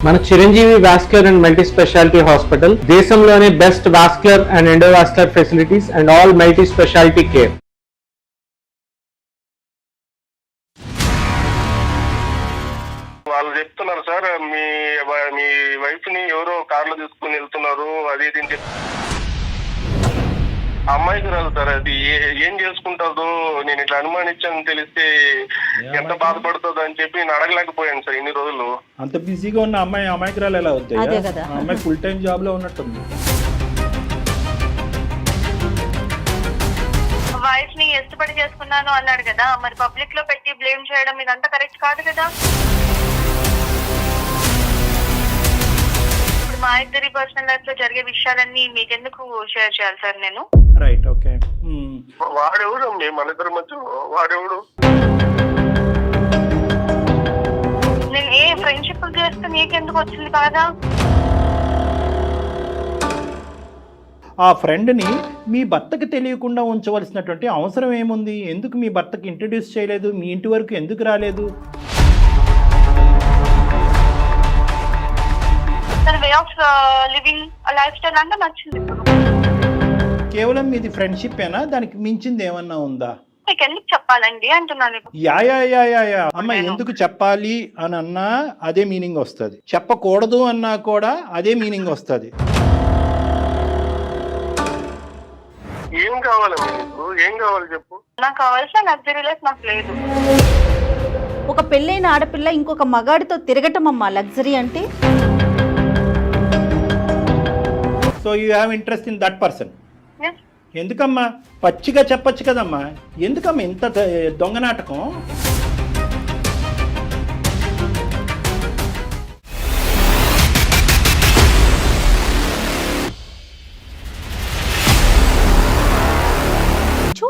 మన Chiranjeevi vascular and multi speciality hospital దేశంలోనే best vascular and endovascular facilities and all multi speciality care. వాళ్ళు చెప్తున్నారు sir, మీ wife ని ఎవరో కార్లో తీసుకుని వెళ్తున్నారు అది ఇది అని అమ్మాయికి రాదు సార్. అది ఏం చేసుకుంటుందో నేను ఇట్లా అనుమానించాను తెలిస్తే ఎంత బాధపడుతుందో అని చెప్పి నేను అడగలేకపోయాను సార్ ఇన్ని రోజులు. అంత బిజీగా ఉన్న అమ్మాయి అమాయకురాలు ఎలా అవుతాయి? అమ్మాయి ఫుల్ టైం జాబ్ లో ఉన్నట్టుంది. వైఫ్ ని ఇష్టపడి చేసుకున్నాను అన్నాడు కదా, మరి పబ్లిక్ లో పెట్టి బ్లేమ్ చేయడం ఇదంతా కరెక్ట్ కాదు కదా. ఇప్పుడు మా ఇద్దరి పర్సనల్ లైఫ్ లో జరిగే విషయాలన్నీ మీకెందుకు షేర్ చేయాలి సార్ నేను? Right, okay. వాడెవడు మన ఇద్దరి మధ్య వాడెవడు? నేను ఏ ఫ్రెండ్షిప్ చేస్తే నీకెందుకు వచ్చింది కాదా? ఆ ఫ్రెండ్ని మీ భర్తకి తెలియకుండా ఉంచవలసినటువంటి అవసరం ఏముంది? ఎందుకు మీ భర్తకి ఇంట్రడ్యూస్ చేయలేదు? మీ ఇంటి వరకు ఎందుకు రాలేదు? తన way of living life style అంతా నచ్చింది. కేవలం మీది ఫ్రెండ్షిప్ ఏనా? దానికి మించింది ఏమన్నా ఉందా? మీకు ఎందుకు చెప్పాలండి అంటున్నాను. యా అమ్మ, ఎందుకు చెప్పాలి అని అన్నా అదే మీనింగ్ వస్తుంది, చెప్పకూడదు అన్నా కూడా అదే మీనింగ్ వస్తుంది. ఏం కావాలమ్మా నీకు? ఏం కావాలి చెప్పు. నాకు కావాల్సిన లగ్జరీ లైఫ్ నాకు లేదు. ఒక పెళ్ళైన ఆడపిల్ల ఇంకొక మగాడితో తిరగటం అమ్మా లగ్జరీ అంటే. So you have interest in that person. ఎందుకమ్మా? పచ్చిగా చెప్పచ్చు కదమ్మా. ఎందుకమ్మా ఇంత దొంగ నాటకం?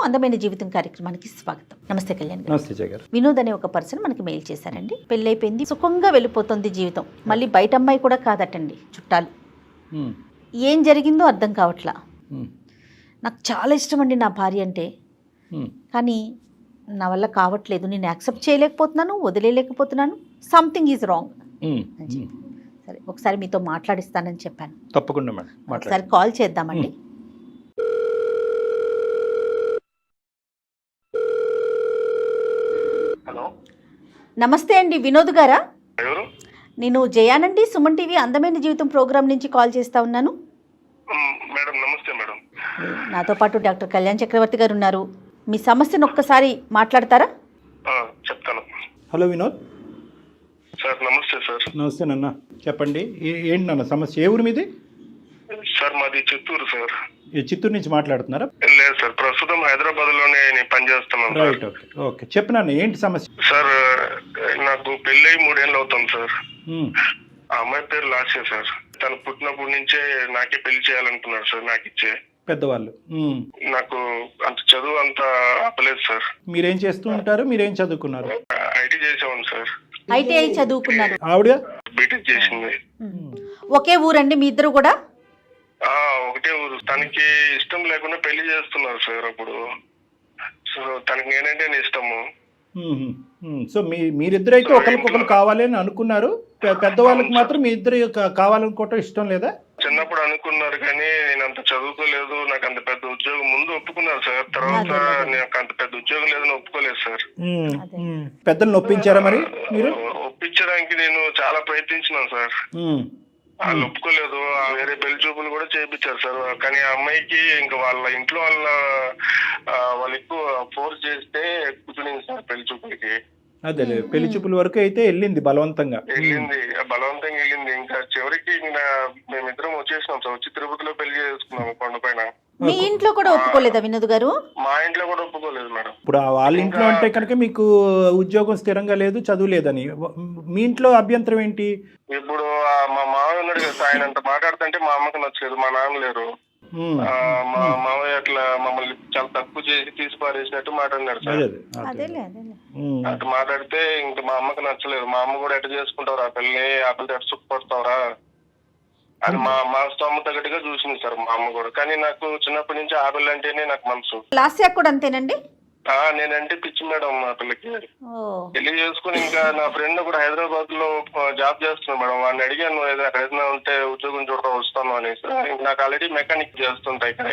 అందమైన జీవితం కార్యక్రమానికి స్వాగతం. నమస్తే కళ్యాణ్ గారు. నమస్తే జగర్. వినోద్ అనే ఒక పర్సన్ మనకి మెయిల్ చేశారండి. పెళ్ళైపోయింది, సుఖంగా వెళ్ళిపోతుంది జీవితం, మళ్ళీ బయట అమ్మాయి కూడా కాదటండి, చుట్టాలు. ఏం జరిగిందో అర్థం కావట్లా. నాకు చాలా ఇష్టం అండి నా భార్య అంటే, కానీ నా వల్ల కావట్లేదు. నేను యాక్సెప్ట్ చేయలేకపోతున్నాను, వదిలేయలేకపోతున్నాను. Something is wrong. సరే, ఒకసారి మీతో మాట్లాడిస్తానని చెప్పాను. తప్పకుండా మేడం, ఒకసారి కాల్ చేద్దామండి. హలో, నమస్తే అండి, వినోద్ గారా? ఎవరు? నేను జయానండి, సుమన్ టీవీ అందమైన జీవితం ప్రోగ్రామ్ నుంచి కాల్ చేస్తా ఉన్నాను. మేడం నమస్తే మేడం. నాతో పాటు డాక్టర్ కళ్యాణ్ చక్రవర్తి గారు ఉన్నారు. మీ సమస్యను ఒక్కసారి మాట్లాడతారా? చెప్తాను. Hello Vinod sir. నమస్తే సార్. నమస్తే నాన్న, చెప్పండి. ఏంటి నాన్న సమస్య? ఏ ఊరు మీది? సార్ మాది చిత్తూరు సార్. చిత్తూరు నుంచి మాట్లాడుతున్నారా? లేదు సార్, ప్రస్తుతం హైదరాబాద్ లోనే నేను పనిచేస్తున్నాను. Right, okay okay. చెప్పు నాన్న, ఏంటి సమస్య? సార్ నాకు పెళ్ళి 3 ఏళ్ళు అవుతుంది సార్. ఆ అమ్మాయి పేరు లాస్య సార్. తను పుట్టినప్పటి నుంచే నాకే పెళ్లి చేయాలనుకున్నారు సార్, నాకు ఇచ్చే పెద్దవాళ్ళు. నాకు అంత చదువు అంత ఆపలేదు సార్. మీరేం చేస్తూ ఉంటారు? మీరేం చదువుకున్నారు? IT చేసేవాను sir. ఐటీఐ చదువుకున్నారు. ఆవిడ బీటెక్ చేసింది. ఒకే ఊరండి మీ ఇద్దరు కూడా? ఒకటే ఊరు. తనకి ఇష్టం లేకుండా పెళ్లి చేస్తున్నారు సార్ అప్పుడు. సో తనకి నేనంటే ఇష్టము. సో మీరిద్దరు అయితే ఒకరికొకరు కావాలి అని అనుకున్నారు. పెద్దవాళ్ళకి మాత్రం మీ ఇద్దరు కావాలనుకోవటం ఇష్టం లేదా? చిన్నప్పుడు అనుకున్నారు కానీ నేను అంత చదువుకోలేదు, నాకు అంత పెద్ద ఉద్యోగం ముందు ఒప్పుకున్నారు సార్. తర్వాత నాకు అంత పెద్ద ఉద్యోగం లేదని ఒప్పుకోలేదు సార్. పెద్దలు ఒప్పించారా మరి మీరు? ఒప్పించడానికి నేను చాలా ప్రయత్నించినాను సార్. వాళ్ళు ఒప్పుకోలేదు. వేరే పెళ్లి చూపులు కూడా చేయించారు సార్. కానీ ఆ అమ్మాయికి ఇంకా వాళ్ళ ఇంట్లో వాళ్ళు ఎక్కువ ఫోర్స్ చేస్తే కూర్చునింది సార్ పెళ్లి చూపులకి. అదే పెళ్లి చూపుల వరకు అయితే వెళ్ళింది, బలవంతంగా వెళ్ళింది. ఇంకా చివరికి మేమిద్దరం వచ్చేసినాం సార్. వచ్చి తిరుపతిలో పెళ్లి చేసుకున్నాము కొండపైన. మీ ఇంట్లో కూడా ఒప్పుకోలేదా వినోద్ గారు? మా ఇంట్లో కూడా ఒప్పుకోలేదు మేడం. ఇప్పుడు వాళ్ళ ఇంట్లో అంటే కనుక మీకు ఉద్యోగం స్థిరంగా లేదు, చదువు లేదని. మీ ఇంట్లో అభ్యంతరం ఏంటి? ఇప్పుడు మా మామయ్య ఉన్నాడు కదా, ఆయన అంత మాట్లాడుతుంటే మా అమ్మకి నచ్చలేదు. మా నాన్న లేరు. మా మామయ్య అట్లా మమ్మల్ని చాలా తక్కువ చేసి తీసి పారేసినట్టు మాట్లాడినాడు సార్. అటు మాట్లాడితే ఇంకా మా అమ్మకి నచ్చలేదు. మా అమ్మ కూడా ఎట్ట చేసుకుంటావురా ఆ పిల్లని, ఆ పిల్లతో ఎట్ట సుఖపడతావురా అని మా స్తోమత తగ్గట్టుగా చూసింది సార్ మా అమ్మ కూడా. కానీ నాకు చిన్నప్పటి నుంచి ఆ పిల్ల అంటేనే నాకు మనసు. లాస్యా కూడా అంతేనండి? నేనంటే పిచ్చి మేడం మా పిల్లకి. ఓ పెళ్లి చేసుకుని ఇంకా నా ఫ్రెండ్ కూడా హైదరాబాద్ లో జాబ్ చేస్తున్నాడు మేడం. వాడిని అడిగాను ఎక్కడైనా ఉంటే ఉద్యోగం చూడడం వస్తాను అనేసి. నాకు ఆల్రెడీ మెకానిక్ చేస్తుంటాయి ఇక్కడ.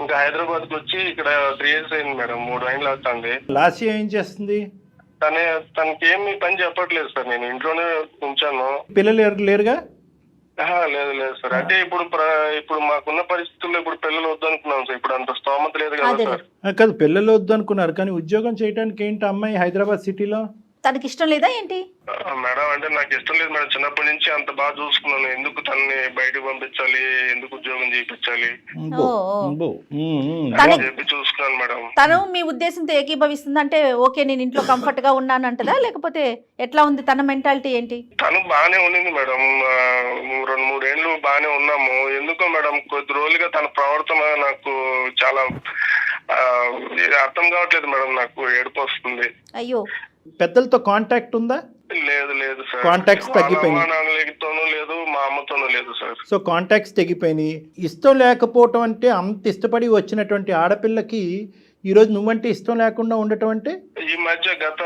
ఇంకా హైదరాబాద్ కి వచ్చి ఇక్కడ 3 years అయింది మేడం, 3 ఏళ్ళు అవుతుంది. లాస్య ఏం చేస్తుంది? తనకి ఏమి పని చెప్పట్లేదు సార్, నేను ఇంట్లోనే ఉంచాను. పిల్లలు లేరుగా? లేదు లేదు సార్. అంటే ఇప్పుడు మాకున్న పరిస్థితుల్లో ఇప్పుడు పిల్లలు వద్దనుకున్నాం సార్. ఇప్పుడు అంత స్తోమత లేదు కదా సార్. కాదు, పిల్లలు వద్దు అనుకున్నారు కానీ ఉద్యోగం చేయడానికి ఏంటి అమ్మాయి హైదరాబాద్ సిటీలో? తనకి ఇష్టం లేదా ఏంటి? మేడం అంటే నాకు ఇష్టం లేదు మేడం. చిన్నప్పటి నుంచి అంత బాగా చూసుకున్నాను. ఎందుకు తనని బయటకు పంపించాలి, ఎందుకు ఉద్యోగం చేయించాలి చెప్పి చూసుకున్నాను మేడం. తను మీ ఉద్దేశంతో ఏకీభవిస్తుంది అంటే ఓకే నేను ఇంట్లో కంఫర్ట్ గా ఉన్నాను అంటదా, లేకపోతే ఎట్లా ఉంది తన మెంటాలిటీ ఏంటి? తను బాగానే ఉండింది మేడం. 2-3 ఏళ్ళు బాగానే ఉన్నాము. ఎందుకో మేడం కొద్ది రోజులుగా తన ప్రవర్తన నాకు చాలా అర్థం కావట్లేదు మేడం. నాకు ఏడుపు వస్తుంది. అయ్యో, పెద్దలతో కాంటాక్ట్ ఉందా? లేదు లేదు సార్. కాంటాక్ట్స్ తగ్గిపోయినాయి. నాన్నతోనూ లేదు, మా అమ్మతోనూ లేదు సార్. సో కాంటాక్ట్స్ తగ్గిపోయినాయి. ఇష్టం లేకపోవటం అంటే అంత ఇష్టపడి వచ్చినటువంటి ఆడపిల్లకి ఈరోజు నువ్వంటే ఇష్టం లేకుండా ఉండటం అంటే? ఈ మధ్య గత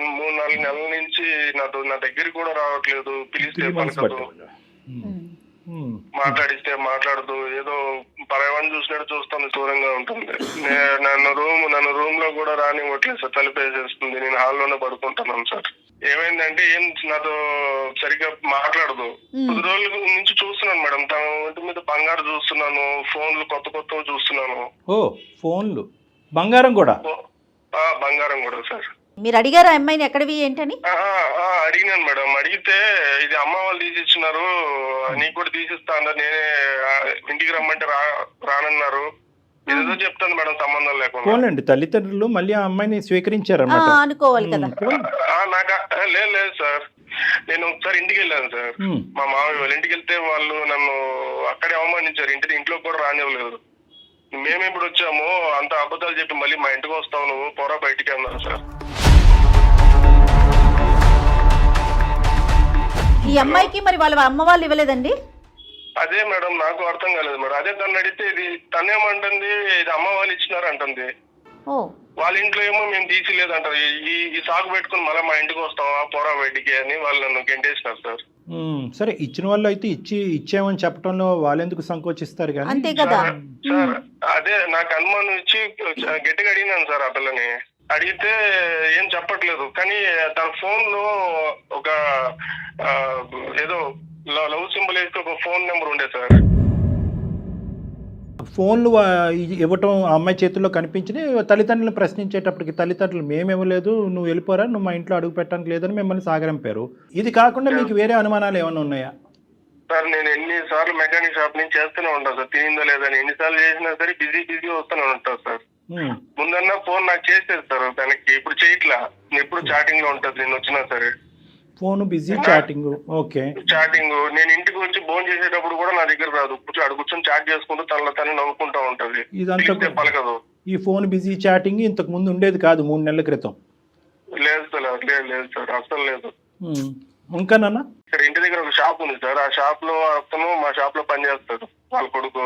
3-4 నెలల నుంచి నా దగ్గరికి కూడా రావట్లేదు. పిలిస్తే పలకదు, మాట్లాడిస్తే మాట్లాడదు. ఏదో పరవాన్ని చూసినట్టు చూస్తాను, దూరంగా ఉంటుంది. నన్ను రూమ్ లో కూడా రానివ్వట్లేదు సార్, తలుపేసేస్తుంది. నేను హాల్లోనే పడుకుంటున్నాను సార్. ఏమైందంటే ఏం నాతో సరిగ్గా మాట్లాడదు. 10 రోజుల నుంచి చూస్తున్నాను మేడం. తన ఒంటి మీద బంగారు చూస్తున్నాను, ఫోన్లు కొత్తవి చూస్తున్నాను. ఓ ఫోన్లు, బంగారం కూడా? బంగారం కూడా సార్. మీరు అడిగారా అమ్మాయిని ఎక్కడివి ఏంటని? అడిగినాను మేడం. అడిగితే ఇది అమ్మ వాళ్ళు తీసిచ్చినారు, నీకు కూడా తీసిస్తా అన్నారు. నేనే ఇంటికి రమ్మంటే రానన్నారు. ఏదో చెప్తాను మేడం సంబంధం లేకుండా. పోలండి, తల్లిదండ్రులు మళ్ళీ ఆ అమ్మాయిని స్వీకరించారన్నమాట అనుకోవాలి కదా. లేదు సార్. నేను ఒకసారి ఇంటికి వెళ్ళాను సార్. మా మామయ్య వాళ్ళ ఇంటికి వెళ్తే వాళ్ళు నన్ను అక్కడే అవమానించారు. ఇంట్లో కూడా రానివ్వలేదు. మేము ఇప్పుడు వచ్చాము, అంత అబద్ధాలు చెప్పి మళ్ళీ మా ఇంటికి వస్తావు నువ్వు, పోరా బయటికి అన్నారు సార్. ఈ అమ్మాయికి మరి వాళ్ళ అమ్మ వాళ్ళు ఇవ్వలేదండి? అదే మేడం నాకు అర్థం కాలేదు మేడం. అదే తను అడిగితే ఇది తనేమంటుంది, ఇది అమ్మ వాళ్ళు ఇచ్చినారు అంటుంది. వాళ్ళ ఇంట్లో ఏమో మేము తీసిలేదు అంటారు. ఈ సాగు పెట్టుకుని మళ్ళీ మా ఇంటికి వస్తావా, పోరా బయటికి అని వాళ్ళు నన్ను గెంటేసినారు సార్. సరే, ఇచ్చిన వాళ్ళు అయితే ఇచ్చామని చెప్పడంలో వాళ్ళెందుకు సంకోచిస్తారు కానీ. అంతే కదా సార్. అదే నాకు అనుమానం ఇచ్చి గట్టిగా అడిగినాను సార్. ఆ పిల్లని అడిగితే ఏం చెప్పట్లేదు. కానీ తన ఫోన్ లో ఒక ఏదో లవ్ సింబల్ వేసి ఒక ఫోన్ నెంబర్ ఉండే సార్. ఫోన్లు ఇవ్వటం ఆ అమ్మాయి చేతుల్లో కనిపించినాయి. తల్లిదండ్రులను ప్రశ్నించేటప్పటికి తల్లిదండ్రులు మేము ఇవ్వలేదు, నువ్వు వెళ్ళిపోరా, నువ్వు మా ఇంట్లో అడుగు పెట్టడానికి లేదని మిమ్మల్ని సాగరంపారు. ఇది కాకుండా మీకు వేరే అనుమానాలు ఏమైనా ఉన్నాయా? సార్ నేను ఎన్నిసార్లు మెకానిక్ షాప్ నుంచి చేస్తూనే ఉంటాను సార్. తినిందో లేదని ఎన్నిసార్లు చేసినా సరే బిజీ వస్తూనే ఉంటాను సార్. ముందన్నా ఫోన్ నాకు చేసేది సార్ తనకి. ఇప్పుడు చేయట్లా, ఎప్పుడు చాటింగ్ లో ఉంటుంది. నేను వచ్చినా సరే phone busy, chatting. Okay, chatting. నేను ఇంటికి వచ్చి ఫోన్ చేసేటప్పుడు కూడా నా దగ్గర రాదు. అడు కూర్చొని చాట్ చేసుకుంటూ తనని నవ్వుకుంటా ఉంటది. ఇదంతా పలకదు. ఈ ఫోన్ బిజీ చాటింగ్ ఇంతకు ముందు ఉండేది కాదు 3 నెలల క్రితం? లేదు సార్, లేదు సార్, అసలు లేదు. ఇంకానన్నా ఇక్కడ ఇంటి దగ్గర ఒక షాప్ ఉంది సార్. ఆ షాప్ లో అతను మా షాప్ లో పనిచేస్తాడు. వాళ్ళ కొడుకు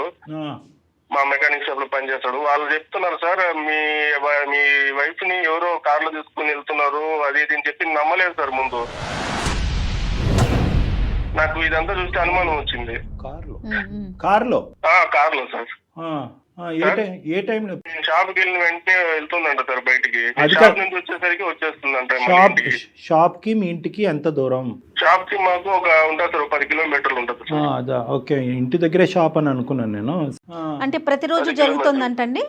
మా మెకానిక్ షాప్ లో పనిచేస్తాడు. వాళ్ళు చెప్తున్నారు సార్, మీ వైఫ్ ని ఎవరో కార్ లో తీసుకుని వెళ్తున్నారు, అది ఇది అని చెప్పి నమ్మలేదు సార్ ముందు. నాకు ఇదంతా చూస్తే అనుమానం వచ్చింది. కార్లో సార్. ఏ టైంలో? షాప్కి వెళ్ళిన వెంటనే వెళ్తుందంట సార్ బయటికి. షాప్ నుంచి వచ్చేసరికి వచ్చేస్తుందంట. షాప్ కి మీ ఇంటికి ఎంత దూరం? షాప్ కి మాకు ఒక ఉంటుంది సార్, 10 కిలోమీటర్లు ఉంటుంది సార్. అదా, ఓకే. ఇంటి దగ్గరే షాప్ అని అనుకున్నాను నేను. అంటే ప్రతిరోజు జరుగుతుందంటండి?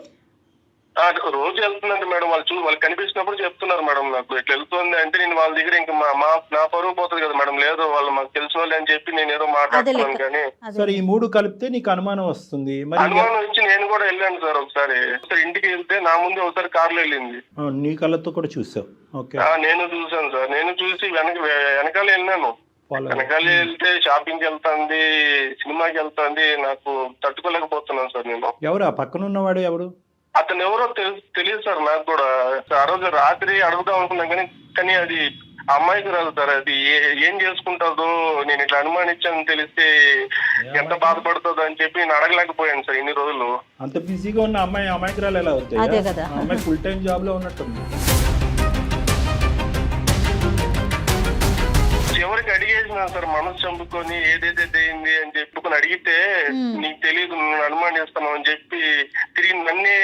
రోజు వెళ్తుందంటే మేడం. వాళ్ళు కనిపించినప్పుడు చెప్తున్నారు మేడం నాకు ఇట్లా వెళ్తుంది అంటే. నేను వాళ్ళ దగ్గర ఇంకా నా పరువు పోతుంది కదా మేడం. లేదు వాళ్ళు మాకు తెలిసిన వాళ్ళు అని చెప్పి నేను ఏదో మాట్లాడుతున్నాను. కానీ సరే, ఈ 3 కలిపితే నీకు అనుమానం వస్తుంది. అనుమానం ఇచ్చి నేను కూడా వెళ్ళాను సార్. ఒకసారి ఇంటికి వెళ్తే నా ముందు ఒకసారి కార్లో వెళ్ళింది. నీ కళ్ళతో కూడా చూసావు? ఓకే, నేను చూసాను సార్. నేను చూసి వెనకాల వెళ్ళినాను. వెనకాల వెళ్తే షాపింగ్కి వెళ్తాంది, సినిమాకి వెళ్తాంది. నాకు తట్టుకోలేకపోతున్నాను సార్ నేను. ఎవరు ఆ పక్కన ఉన్నవాడు? ఎవరు అతను? ఎవరో తెలియదు సార్ నాకు కూడా. ఆ రోజు రాత్రి అడుగుదాం అనుకున్నాం కానీ అది అమ్మాయికి రాదు సార్. అది ఏం చేసుకుంటుందో నేను ఇట్లా అనుమానించాను తెలిస్తే ఎంత బాధపడుతుందో అని చెప్పి నేను అడగలేకపోయాను సార్ ఇన్ని రోజులు. అంత బిజీగా ఉన్న అమ్మాయి అమాయకురాలు ఎలా అవుతాయి? అదే కదా. ఆ అమ్మాయి ఫుల్ టైం జాబ్ లో ఉన్నట్టుంది. చివరికి అడిగేసినా సార్, మనసు చంపుకొని ఏదైతే అయింది అని చెప్పుకొని అడిగితే నీకు తెలియదు, నేను అనుమానిస్తున్నావు అని చెప్పి తిరిగి నన్నే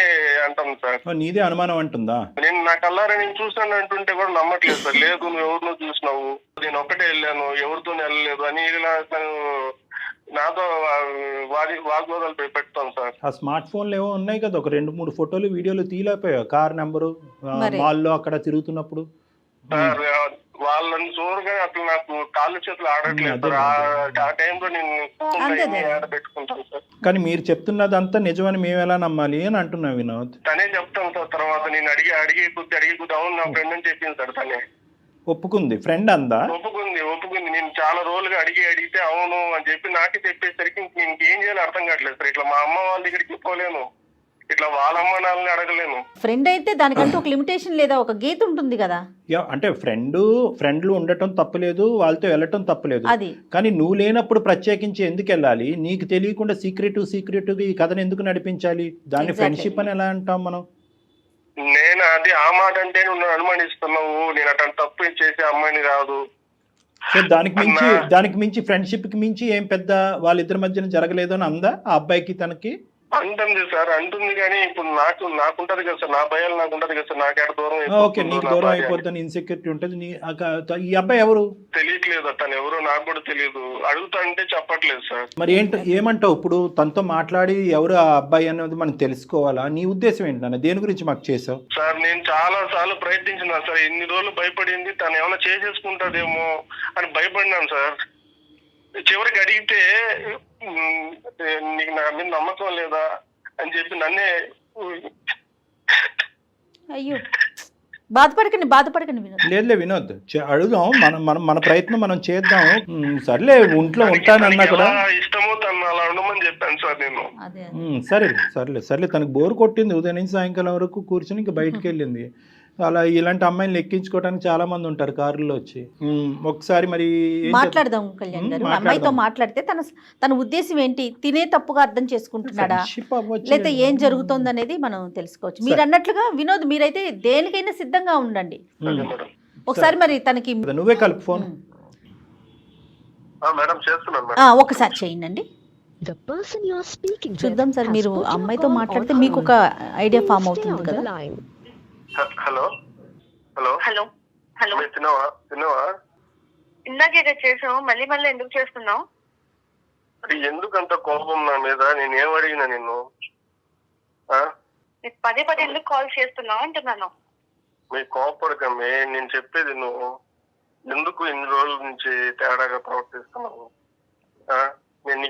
అంటాను సార్. నీదే అనుమానం అంటుందా? నేను నా కల్లారా నేను చూసాను అంటుంటే కూడా నమ్మట్లేదు సార్. లేదు నువ్వు ఎవరినో చూసినావు, నేను ఒక్కటే వెళ్ళాను, ఎవరితో వెళ్ళలేదు అని ఇలా నాతో వాగ్వాదాలు పెడతాను సార్. ఆ స్మార్ట్ ఫోన్లు ఏవో ఉన్నాయి కదా, ఒక 2-3 ఫోటోలు వీడియోలు తీయలేకపోయావు కార్ నెంబరు మాల్లో అక్కడ తిరుగుతున్నప్పుడు? సార్ వాళ్ళని చూడగా అసలు నాకు కాళ్ళు చేతులు ఆడట్లేదు సార్. ఆ టైంలో నేను పెట్టుకుంటాను సార్. కానీ మీరు చెప్తున్నదంతా నిజమని మేము ఎలా నమ్మాలి అని అంటున్నా వినోద్. తనే చెప్తాను సార్. తర్వాత నేను అడిగే కొద్ది అవును నా ఫ్రెండ్ అని చెప్పింది సార్. తనే ఒప్పుకుంది. ఫ్రెండ్ అందా? ఒప్పుకుంది. నేను చాలా రోజులుగా అడిగితే అవును అని చెప్పి నాకే చెప్పేసరికి నేను ఏం చేయాలో అర్థం కావట్లేదు సార్. ఇట్లా మా అమ్మ వాళ్ళ దగ్గరికి పోలేను, ఇట్లా వాళ్ళ అమ్మ నాన్నని అడగలేను. ఫ్రెండ్ అయితే దానికంటూ ఒక లిమిటేషన్ లేదా, ఒక గీత ఉంటుంది కదా. అంటే ఫ్రెండ్లు ఉండటం తప్పలేదు, వాళ్ళతో వెళ్ళటం తప్పలేదు. అది కానీ నువ్వు లేనప్పుడు ప్రత్యేకించి ఎందుకు వెళ్ళాలి? నీకు తెలియకుండా సీక్రెటివ్ ఈ కథను ఎందుకు నడిపించాలి? దాన్ని ఫ్రెండ్షిప్ అని ఎలా అంటాం మనం? నేను అది ఆ మాట అంటే నువ్వు అనుమానిస్తున్నావు, నేను అట్లాంటి తప్పు చేసే అమ్మాయిని కాదు. సో దానికి మించి ఫ్రెండ్షిప్ కి మించి ఏం పెద్ద వాళ్ళిద్దరి మధ్యన జరగలేదు అని అందా ఆ అబ్బాయికి తనకి? అంటుంది సార్, అంటుంది. కానీ ఇప్పుడు నాకుంటది కదా సార్, నా భయాలు నాకుంటది కదా సార్. నాకేట దూరం ఓకే, నీకు దూరం అయిపోద్దని ఇన్సెక్యూరిటీ ఉంటుంది. ఈ అబ్బాయి ఎవరు తెలియట్లేదు, తను ఎవరో నాకు కూడా తెలియదు. అడుగుతా అంటే చెప్పట్లేదు సార్. మరి ఏమంటావు ఇప్పుడు? తనతో మాట్లాడి ఎవరు ఆ అబ్బాయి అనేది మనం తెలుసుకోవాలా? నీ ఉద్దేశం ఏంటన్నా? దేని గురించి మాకు చేసావు? సార్ నేను చాలా సార్లు ప్రయత్నించిన సార్. ఎన్ని రోజులు భయపడింది, తను ఏమైనా చేసేసుకుంటాదేమో అని భయపడినాను సార్. చివరికి అడిగితే నీకు నా మీద నమ్మకం లేదా అని చెప్పి నన్నే. అయ్యో బాధపడకండి వినోద్. లేదులే వినోద్, అడుగుదాం. మన ప్రయత్నం మనం చేద్దాం. సర్లే, ఒంట్లో ఉంటానన్నా కూడా ఇష్టమో తను అలా ఉండమని చెప్పాను సార్ నేను. సర్లే తనకు బోర్ కొట్టింది, ఉదయం నుంచి సాయంకాలం వరకు కూర్చొని ఇంకా బయటకు వెళ్ళింది. అలా ఇలాంటి అమ్మాయిని ఎక్కించుకోవడానికి చాలా మంది ఉంటారు కారులో వచ్చి. ఒకసారి మరి మాట్లాడదాం కళ్యాణ్ గారు. అమ్మాయితో మాట్లాడితే తన ఉద్దేశం ఏంటి, తినే తప్పుగా అర్థం చేసుకుంటున్నాడా లేదా ఏం జరుగుతోంది అనేది మనం తెలుసుకోవచ్చు. మీరు అన్నట్లుగా వినోద్, మీరైతే దేనికైనా సిద్ధంగా ఉండండి. ఒకసారి మరి తనకి నువ్వే కలుపు ఫోన్. మేడం చేస్తున్నాను, ఒకసారి చేయండి. చూద్దాం సార్, మీరు అమ్మాయితో మాట్లాడితే మీకు ఒక ఐడియా ఫామ్ అవుతుంది కదా. హలో హలో హలో హలో తిన్నావా? ఇందాకే చేసావు, మళ్ళీ ఎందుకు చేస్తున్నావు? అది ఎందుకంత కోపం నా మీద? నేనేం అడిగినా నిన్ను? పదే ఎందుకు కాల్ చేస్తున్నావు అంటున్నాను. మీరు కోపడకమే, నేను చెప్పేది నువ్వు ఎందుకు ఇన్ని రోజుల నుంచి తేడాగా ప్రవర్తిస్తున్నావు? నేను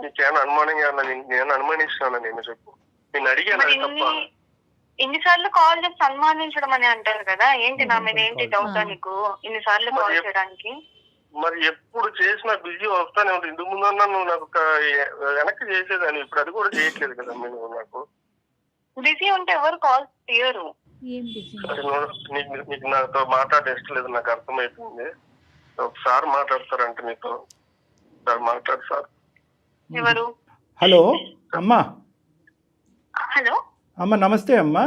నీకేమైనా అనుమానంగా నేను అనుమానిస్తున్నాను? నేను చెప్పు, నేను అడిగాను తప్ప. ఇన్నిసార్లు కాల్ చేసి సన్మానించడం అని అంటారు కదా, ఏంటి నా మీద ఏంటి డౌట్ నీకు ఇన్నిసార్లు కాల్ చేయడానికి? మరి ఎప్పుడు చేసినా బిజీ వస్తానే ఉంటుంది. ఇందుకు ముందన్నా నువ్వు నాకు వెనక్కి చేసేదాన్ని, ఇప్పుడు అది కూడా చేయట్లేదు కదా నువ్వు. నాకు బిజీ ఉంటే ఎవరు కాల్ తీయరు. నీకు నాతో మాట్లాడే ఇష్టం లేదు, నాకు అర్థమైపోయింది. ఒకసారి మాట్లాడతారంటే నీతో మాట్లాడు సార్. ఎవరు? హలో అమ్మా. హలో అమ్మ నమస్తే అమ్మా.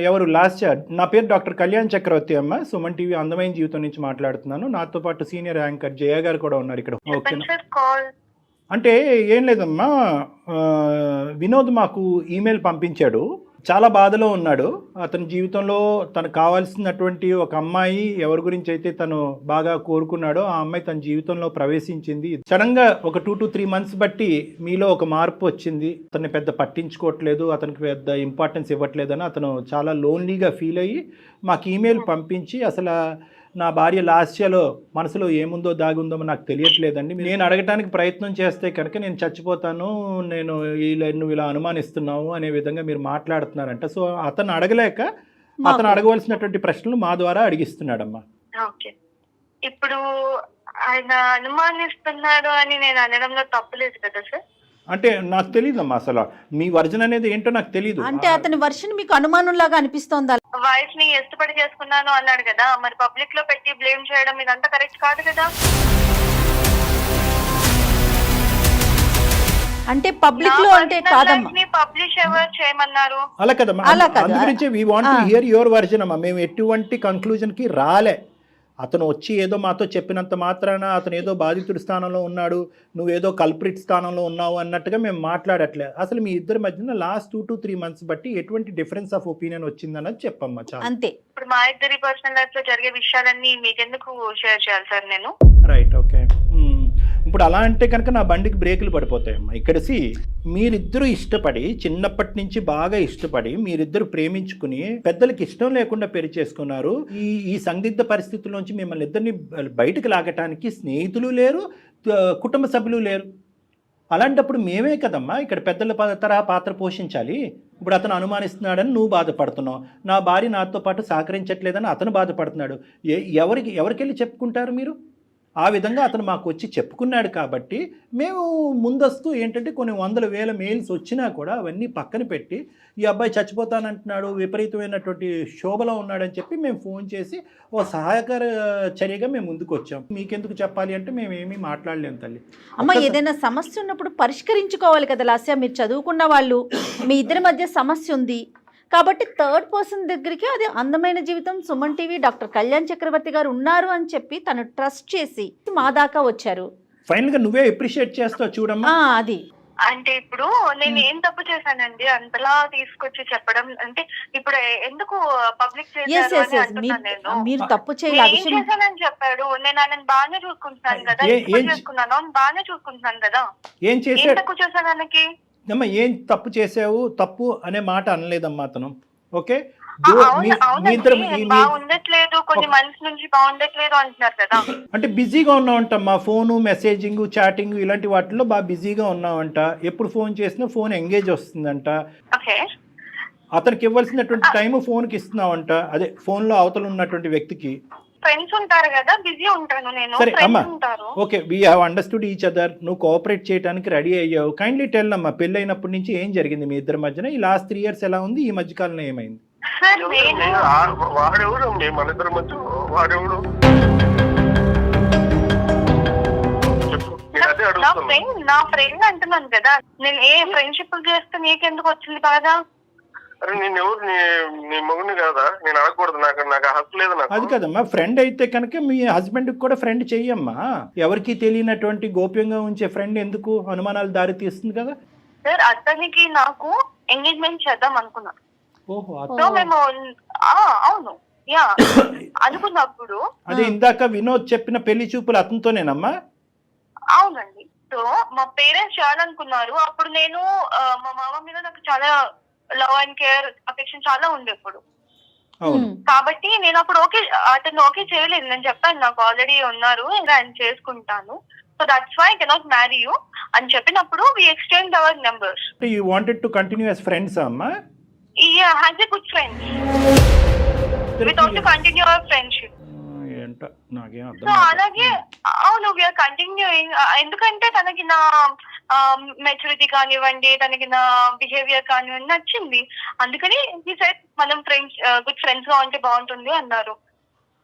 ఎవరు? లాస్ట్ నా పేరు డాక్టర్ కళ్యాణ్ చక్రవర్తి అమ్మ. సుమన్ టీవీ అందమైన జీవితం నుంచి మాట్లాడుతున్నాను. నాతో పాటు సీనియర్ యాంకర్ జయ గారు కూడా ఉన్నారు ఇక్కడ. ఓకేనా? అంటే ఏం లేదమ్మా, వినోద్ మాకు ఈమెయిల్ పంపించాడు. చాలా బాధలో ఉన్నాడు. అతని జీవితంలో తనకు కావాల్సినటువంటి ఒక అమ్మాయి ఎవరి గురించి అయితే తను బాగా కోరుకున్నాడో ఆ అమ్మాయి తన జీవితంలో ప్రవేశించింది. సడన్ గా ఒక 2 to 3 months బట్టి మీలో ఒక మార్పు వచ్చింది. అతన్ని పెద్ద పట్టించుకోవట్లేదు, అతనికి పెద్ద ఇంపార్టెన్స్ ఇవ్వట్లేదని అతను చాలా లోన్లీగా ఫీల్ అయ్యి మాకు ఈమెయిల్ పంపించి, అసలు నా భార్య లాస్యలో మనసులో ఏముందో దాగుందో నాకు తెలియట్లేదండి, నేను అడగటానికి ప్రయత్నం చేస్తే కనుక నేను చచ్చిపోతాను, నువ్వు ఇలా అనుమానిస్తున్నావు అనే విధంగా మీరు మాట్లాడుతున్నారంట. సో అతను అడగలేక అతను అడగవలసినటువంటి ప్రశ్నలు మా ద్వారా అడిగిస్తున్నాడమ్మా. ఇప్పుడు ఆయన అనుమానిస్తున్నాడు అని నేను అనడంలో తప్పులేదు కదా సార్? అంటే నాకు తెలియదమ్మా, అసలు మీ వర్జన్ అనేది ఏంటో నాకు తెలియదు. అంటే అతని వర్షన్ మీకు అనుమానం లాగా అనిపిస్తోందా? వైఫ్ ని ఇష్టపడి చేసుకున్నాను అన్నాడు కదా, మరి పబ్లిక్ లో పెట్టి బ్లేమ్ చేయడం ఇదంతా కరెక్ట్ కాదు కదా. అంటే పబ్లిక్ లో అంటే కాదమ్మా. పబ్లిష్ ఎవరు చేయమన్నారు? అలా కదమ్మా, అలా కాదు. అందు గురించి we want to hear your version అమ్మా. మేము ఎటువంటి కంక్లూజన్ కి రాలే. అతను వచ్చి ఏదో మాతో చెప్పినంత మాత్రాన అతను ఏదో బాధితుడి స్థానంలో ఉన్నాడు, నువ్వేదో కల్ప్రిట్ స్థానంలో ఉన్నావు అన్నట్టుగా మేము మాట్లాడట్లే. అసలు మీ ఇద్దరి మధ్యన లాస్ట్ 2 to 3 months బట్టి ఎటువంటి డిఫరెన్స్ ఆఫ్ ఒపీనియన్ వచ్చిందన్నది చెప్పమ్మా. చాలా అంతే. ఇప్పుడు మా ఇద్దరి పర్సనల్ లైఫ్ లో జరిగే విషయాలన్నీ మీకెందుకు షేర్ చేయాలి సార్ నేను? Right, okay. ఇప్పుడు అలా అంటే కనుక నా బండికి బ్రేకులు పడిపోతాయమ్మా. ఇక్కడ మీరిద్దరూ ఇష్టపడి, చిన్నప్పటి నుంచి బాగా ఇష్టపడి, మీరిద్దరు ప్రేమించుకుని పెద్దలకి ఇష్టం లేకుండా పెళ్లి చేసుకున్నారు. ఈ సందిగ్ధ పరిస్థితుల్లోంచి మిమ్మల్ని ఇద్దరిని బయటకు లాగటానికి స్నేహితులు లేరు, కుటుంబ సభ్యులు లేరు. అలాంటప్పుడు మేమే కదమ్మా ఇక్కడ పెద్దల తరహా పాత్ర పోషించాలి. ఇప్పుడు అతను అనుమానిస్తున్నాడని నువ్వు బాధపడుతున్నావు, నా భార్య నాతో పాటు సహకరించట్లేదని అతను బాధపడుతున్నాడు. ఎవరికెళ్ళి చెప్పుకుంటారు మీరు? ఆ విధంగా అతను మాకు వచ్చి చెప్పుకున్నాడు కాబట్టి మేము ముందస్తు ఏంటంటే కొన్ని 100,000 మెయిల్స్ వచ్చినా కూడా అవన్నీ పక్కన పెట్టి ఈ అబ్బాయి చచ్చిపోతానంటున్నాడు, విపరీతమైనటువంటి శోభలో ఉన్నాడని చెప్పి మేము ఫోన్ చేసి ఓ సహాయకర చర్యగా మేము ముందుకు వచ్చాం. మీకెందుకు చెప్పాలి అంటే మేము ఏమీ మాట్లాడలేము తల్లి. అమ్మ, ఏదైనా సమస్య ఉన్నప్పుడు పరిష్కరించుకోవాలి కదా లాస్య. మీరు చదువుకున్న వాళ్ళు, మీ ఇద్దరి మధ్య సమస్య ఉంది కాబట్టి థర్డ్ పర్సన్ దగ్గరికి అది అందమైన జీవితం సుమన్ టీవీ డాక్టర్ కళ్యాణ్ చక్రవర్తి గారు ఉన్నారు అని చెప్పి తను ట్రస్ట్ చేసి మా దాకా వచ్చారు. ఫైనల్ గా నువ్వే అప్రిషియేట్ చేస్తావు చూడమ్మా. అది అంటే ఇప్పుడు నేను ఏం తప్పు చేశానండి అంతలా తీసుకొచ్చి చెప్పడం? అంటే ఇప్పుడు ఎందుకు పబ్లిక్ చేశారు అని అంటున్నాను నేను. మీరు తప్పు చేయాలి. ఏం చేశానని చెప్పాడు? నేను ఆయనను బాగానే చూసుకుంటున్నాను కదా, ఇప్పుడు చేసుకున్నాను, బాగానే చూసుకుంటున్నాను కదా. ఏం చేశాడు? తక్కువ చేశాను ఆయనకి? అమ్మా, ఏం తప్పు చేసావు? తప్పు అనే మాట అనలేదమ్మా అతను. ఓకే, బాగుండట్లేదు, కొన్ని మంత్స్ నుంచి బాగుండట్లేదు అంటున్నారు కదా. అంటే బిజీగా ఉన్నావంటమ్మా, ఫోను, మెసేజింగ్, చాటింగ్ ఇలాంటి వాటిల్లో బాగా బిజీగా ఉన్నావంట. ఎప్పుడు ఫోన్ చేసినా ఫోన్ ఎంగేజ్ వస్తుందంట. అతనికి ఇవ్వాల్సినటువంటి టైం ఫోన్కి ఇస్తున్నావంట, అదే ఫోన్లో అవతల ఉన్నటువంటి వ్యక్తికి. ఫ్రెండ్స్ ఉంటారు కదా, బిజీ ఉంటాను నేను. సరే అమ్మా, okay, we have understood each other. నువ్వు కోఆపరేట్ చేయడానికి రెడీ అయ్యావు. కైండ్లీ టెల్ అమ్మా, పెళ్ళి అయినప్పటి నుంచి ఏం జరిగింది మీ ఇద్దరి మధ్యన? ఈ లాస్ట్ 3 years ఎలా ఉంది? ఈ మధ్య కాలంలో ఏమైంది? వాడెవడు మన ఇద్దరి మధ్య? వాడెవడు? నా ఫ్రెండ్ అంటున్నాను కదా. నేను ఏ ఫ్రెండ్షిప్ చేస్తే నీకెందుకు వచ్చింది బాగా? అరే నేను ఎవరు? నీ మొగుడిని కాదా? నేను అడగకూడదు, నాకు హక్కు లేదు. నాకు అది కదమ్మా, ఫ్రెండ్ అయితే కనుక మీ హస్బెండ్ కూడా ఫ్రెండ్ చెయ్యమ్మా. ఎవరికి తెలియనటువంటి గోప్యంగా ఉంచే ఫ్రెండ్ ఎందుకు అనుమానాలు దారి తీస్తుంది కదా. సార్, అతనికి నాకు ఎంగేజ్మెంట్ చేద్దాం అనుకున్నా. ఓహో, సో మేము అవును యా అనుకున్నప్పుడు అదే ఇందాక వినోద్ చెప్పిన పెళ్లి చూపులు అతనితోనేనమ్మా? అవునండి. సో మా పేరెంట్స్ చేయాలనుకున్నారు. అప్పుడు నేను మా మామ మీద నాకు చాలా లవ్ అండ్ కేర్, అఫెక్షన్ చాలా ఉండే ఇప్పుడు. కాబట్టి నేను అప్పుడు అతను ఓకే చేయలేదు. నేను చెప్పాను నాకు ఆల్రెడీ ఉన్నారు, ఇంకా ఆయన చేసుకుంటాను, so that's why I cannot marry you అని చెప్పినప్పుడు we exchange our numbers. You wanted to continue as friends అమ్మా? Yeah, as a good friends. We thought to continue our friendship. నాకేం అలాగే అవును, వీఆర్ కంటిన్యూయింగ్. ఎందుకంటే తనకి నా మెచ్యూరిటీ కానివ్వండి, తనకి నా బిహేవియర్ కానివ్వండి నచ్చింది. అందుకని హి సెడ్ మనం ఫ్రెండ్స్, గుడ్ ఫ్రెండ్స్ గా ఉంటే బాగుంటుంది అన్నారు.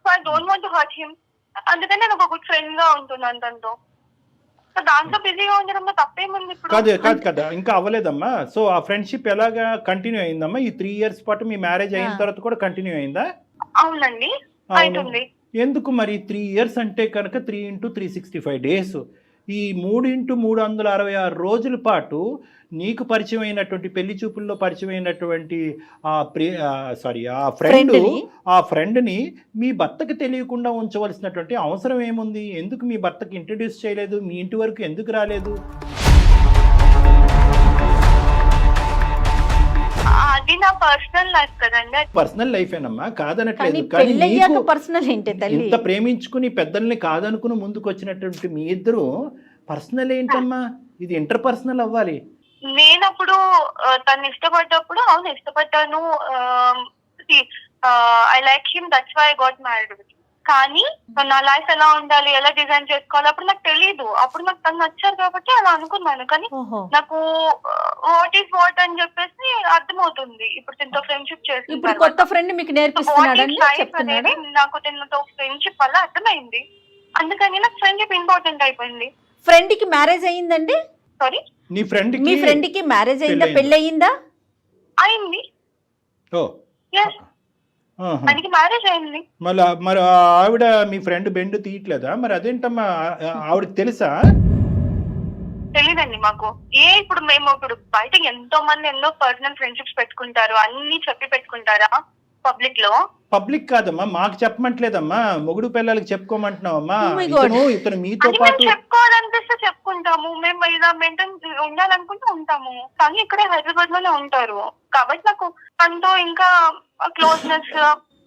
So I don't want to hurt him. అందుకని నేను ఒక గుడ్ ఫ్రెండ్ గా ఉంటున్నాను తనతో. సో దాంట్లో బిజీగా ఉండడంలో తప్పేముంది? ఇప్పుడు కాదు కదా, ఇంకా అవ్వలేదమ్మా. సో ఆ ఫ్రెండ్షిప్ ఎలాగా కంటిన్యూ అయిందమ్మా? ఈ 3 years పాటు మీ మ్యారేజ్ అయిన తర్వాత కూడా కంటిన్యూ అయిందా? అవునండి, అవుతుంది. ఎందుకు మరి 3 years అంటే కనుక 3 into 365 days, ఈ 3 into 366 రోజుల పాటు నీకు పరిచయం అయినటువంటి పెళ్లి చూపుల్లో పరిచయం అయినటువంటి ఆ ఫ్రెండ్ని మీ భర్తకి తెలియకుండా ఉంచవలసినటువంటి అవసరం ఏముంది? ఎందుకు మీ భర్తకి ఇంట్రడ్యూస్ చేయలేదు? మీ ఇంటి వరకు ఎందుకు రాలేదు? అది నా పర్సనల్ లైఫ్ కదండి. పర్సనల్ లైఫ్ ఏనమ్మా, కాదనట్లేదు. ఇంత ప్రేమించుకుని పెద్దల్ని కాదనుకుని ముందుకు వచ్చినటువంటి మీ ఇద్దరు పర్సనల్ ఏంటమ్మా? ఇది ఇంటర్ పర్సనల్ అవ్వాలి. నేనప్పుడు తను ఇష్టపడ్డప్పుడు అవును ఇష్టపడ్డాను, I like him, that's why I got married with. కానీ నా లైఫ్ ఎలా ఉండాలి, ఎలా డిజైన్ చేసుకోవాలి అప్పుడు నాకు తెలీదు. అప్పుడు నాకు తను నచ్చారు కాబట్టి అలా అనుకున్నాను. కానీ నాకు వాట్ ఈస్ వాట్ అని చెప్పేసి అర్థమవుతుంది ఇప్పుడు తనతో ఫ్రెండ్షిప్ చేసి. కొత్త ఫ్రెండ్ మీకు నేర్పిస్తున్నాడని నాకు తనతో ఫ్రెండ్షిప్ వల్ల అర్థమైంది. అందుకని నాకు ఫ్రెండ్షిప్ ఇంపార్టెంట్ అయిపోయింది. ఫ్రెండ్ కి మ్యారేజ్ అయ్యిందండి? సారీ, నీ ఫ్రెండ్ మీ ఫ్రెండ్ కి మ్యారేజ్ అయిందా, పెళ్ళి అయిందా? అయింది. ఓ Yes. తనకి మ్యారేజ్ అయింది. మరి ఆవిడ మీ ఫ్రెండ్ బెండు తీయట్లేదా? మరి అదేంటమ్మా, ఆవిడకి తెలుసా? తెలీదండి మాకు. ఇప్పుడు మేము బయటకి ఎంతో మంది ఎన్నో పర్సనల్ ఫ్రెండ్షిప్స్ పెట్టుకుంటారు, అన్ని చెప్పి పెట్టుకుంటారా పబ్లిక్ లో? పబ్లిక్ కాదమ్మా, మాకు చెప్పమంటలేదమ్మా, మొగుడు పిల్లలకి చెప్పుకోమంటున్నావమ్మా. ఇతను మీతో అది పాటు మేము చెప్పుకోవాలనిపిస్తే చెప్పుకుంటాము, మేము ఇలా మెయింటైన్ ఉండాలనుకుంటే ఉంటాము. కానీ ఇక్కడే హైదరాబాద్ లోనే ఉంటారు కాబట్టి నాకు తనతో ఇంకా క్లోజ్నెస్,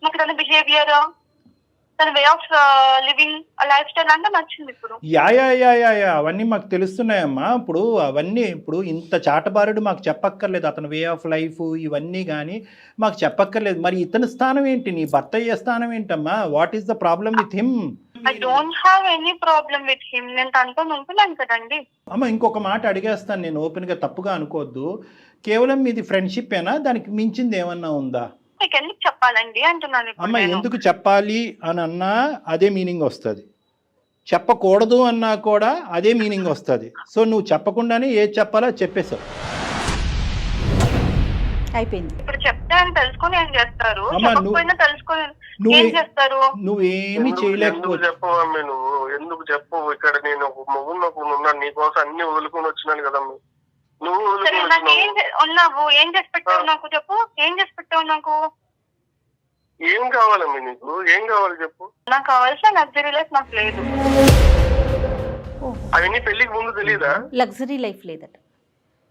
నాకు తన బిహేవియర్, తన way of living, life style అంతా నచ్చింది. ఇప్పుడు అవన్నీ మాకు తెలుస్తున్నాయమ్మా. అవన్నీ ఇంత చాటబారుడు మాకు చెప్పక్కర్లేదు. అతని వే ఆఫ్ లైఫ్ ఇవన్నీ కానీ మాకు చెప్పక్కర్లేదు. మరి ఇతని స్థానం ఏంటి, నీ భర్త అయ్యే స్థానం ఏంటమ్మా? What is the problem with him? I don't have any problem with him. నేను తనతో ఉంటున్నాను కదండి. అమ్మ, ఇంకొక మాట అడిగేస్తాను నేను, ఓపెన్ గా, తప్పుగా అనుకోవద్దు. కేవలం మీది ఫ్రెండ్షిప్ ఏనా, దానికి మించింది ఏమన్నా ఉందా? ఎందుకు చెప్పాలండి అంటున్నాను. అమ్మ, ఎందుకు చెప్పాలి అని అన్నా అదే మీనింగ్ వస్తుంది, చెప్పకూడదు అన్నా కూడా అదే మీనింగ్ వస్తుంది. సో నువ్వు చెప్పకుండానే ఏది చెప్పాలో చెప్పేశావు. అయిపోయింది. ఇప్పుడు చెప్తే అని తెలుసుకొని ఏం చేస్తారు, చెప్పకపోయినా తెలుసుకొని ఏం చేస్తారు? నువ్వేమి చేయలేకపోతే చెప్పవమ్మే, నువ్వు ఎందుకు చెప్పవు? ఇక్కడ నేను ఉన్నాను, నీకోసం అన్ని వదులుకొని వచ్చినాను కదమ్మా. నువ్వు ఉన్నావు, ఏం చేసి పెట్టావు నాకు చెప్పు, ఏం చేసి పెట్టావు నాకు? ఏం కావాలమ్మా నీకు, ఏం కావాలి చెప్పు. నాకు కావాల్సిన లగ్జరీ లైఫ్ నాకు లేదు. అవన్నీ పెళ్లికి ముందు తెలియదా? లగ్జరీ లైఫ్ లేదట.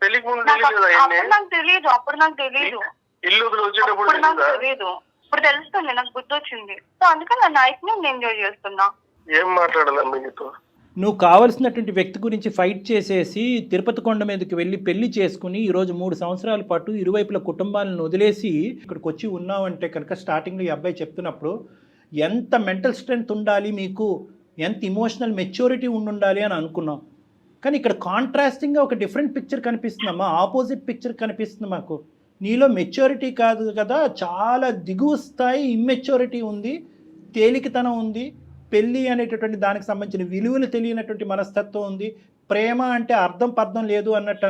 పెళ్లికి ముందు తెలియదా? నాకు తెలియదు, అప్పుడు నాకు తెలియదు. ఇల్లు వచ్చేటప్పుడు నాకు తెలియదు, ఇప్పుడు తెలుస్తుంది, నాకు బుద్ధి వచ్చింది. సో అందుకని నా లైఫ్ ని నేను ఎంజాయ్ చేస్తున్నా. ఏం మాట్లాడాలమ్మా నీతో? నువ్వు కావలసినటువంటి వ్యక్తి గురించి ఫైట్ చేసేసి తిరుపతి కొండ మీదకి వెళ్ళి పెళ్లి చేసుకుని ఈరోజు 3 సంవత్సరాల పాటు ఇరువైపుల కుటుంబాలను వదిలేసి ఇక్కడికి వచ్చి ఉన్నావంటే కనుక, స్టార్టింగ్లో ఈ అబ్బాయి చెప్తున్నప్పుడు ఎంత మెంటల్ స్ట్రెంగ్త్ ఉండాలి మీకు, ఎంత ఇమోషనల్ మెచ్యూరిటీ ఉండాలి అని అనుకున్నాం. కానీ ఇక్కడ కాంట్రాస్టింగ్గా ఒక డిఫరెంట్ పిక్చర్ కనిపిస్తుందమ్మా, ఆపోజిట్ పిక్చర్ కనిపిస్తుంది మాకు. నీలో మెచ్యూరిటీ కాదు కదా, చాలా దిగువ స్థాయి ఇమ్మెచ్యూరిటీ ఉంది, తేలికతనం ఉంది, పెళ్ళి అనేటటువంటి దానికి సంబంధించిన విలువలు తెలియనటువంటి మనస్తత్వం ఉంది, ప్రేమ అంటే అర్థం పర్థం లేదు అన్నట్టు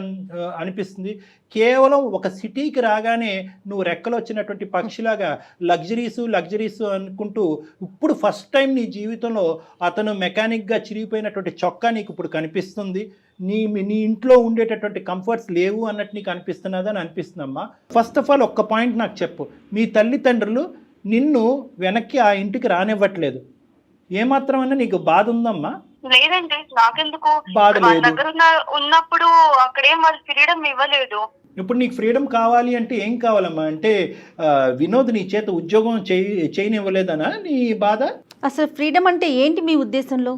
అనిపిస్తుంది. కేవలం ఒక సిటీకి రాగానే నువ్వు రెక్కలు వచ్చినటువంటి పక్షిలాగా లగ్జరీస్ అనుకుంటూ ఇప్పుడు ఫస్ట్ టైం నీ జీవితంలో అతను మెకానిక్గా చిరిగిపోయినటువంటి చొక్కా నీకు ఇప్పుడు కనిపిస్తుంది. నీ ఇంట్లో ఉండేటటువంటి కంఫర్ట్స్ లేవు అన్నట్టు నీకు అనిపిస్తున్నదని అనిపిస్తుందమ్మా. ఫస్ట్ ఆఫ్ ఆల్ ఒక్క పాయింట్ నాకు చెప్పు, మీ తల్లిదండ్రులు నిన్ను వెనక్కి ఆ ఇంటికి రానివ్వట్లేదు, ఏమాత్రమన్నా నీకు బాధ ఉందమ్మా? లేదండి, నాకెందుకు బాధ లేదు. దగ్గర ఉన్నప్పుడు అక్కడేం వాళ్ళు ఫ్రీడమ్ ఇవ్వలేదు. ఇప్పుడు నీకు ఫ్రీడమ్ కావాలి అంటే ఏం కావాలమ్మా? అంటే వినోద్ నీ చేత ఉద్యోగం చేయనివ్వలేదనా నీ బాధ? అసలు ఫ్రీడమ్ అంటే ఏంటి మీ ఉద్దేశంలో?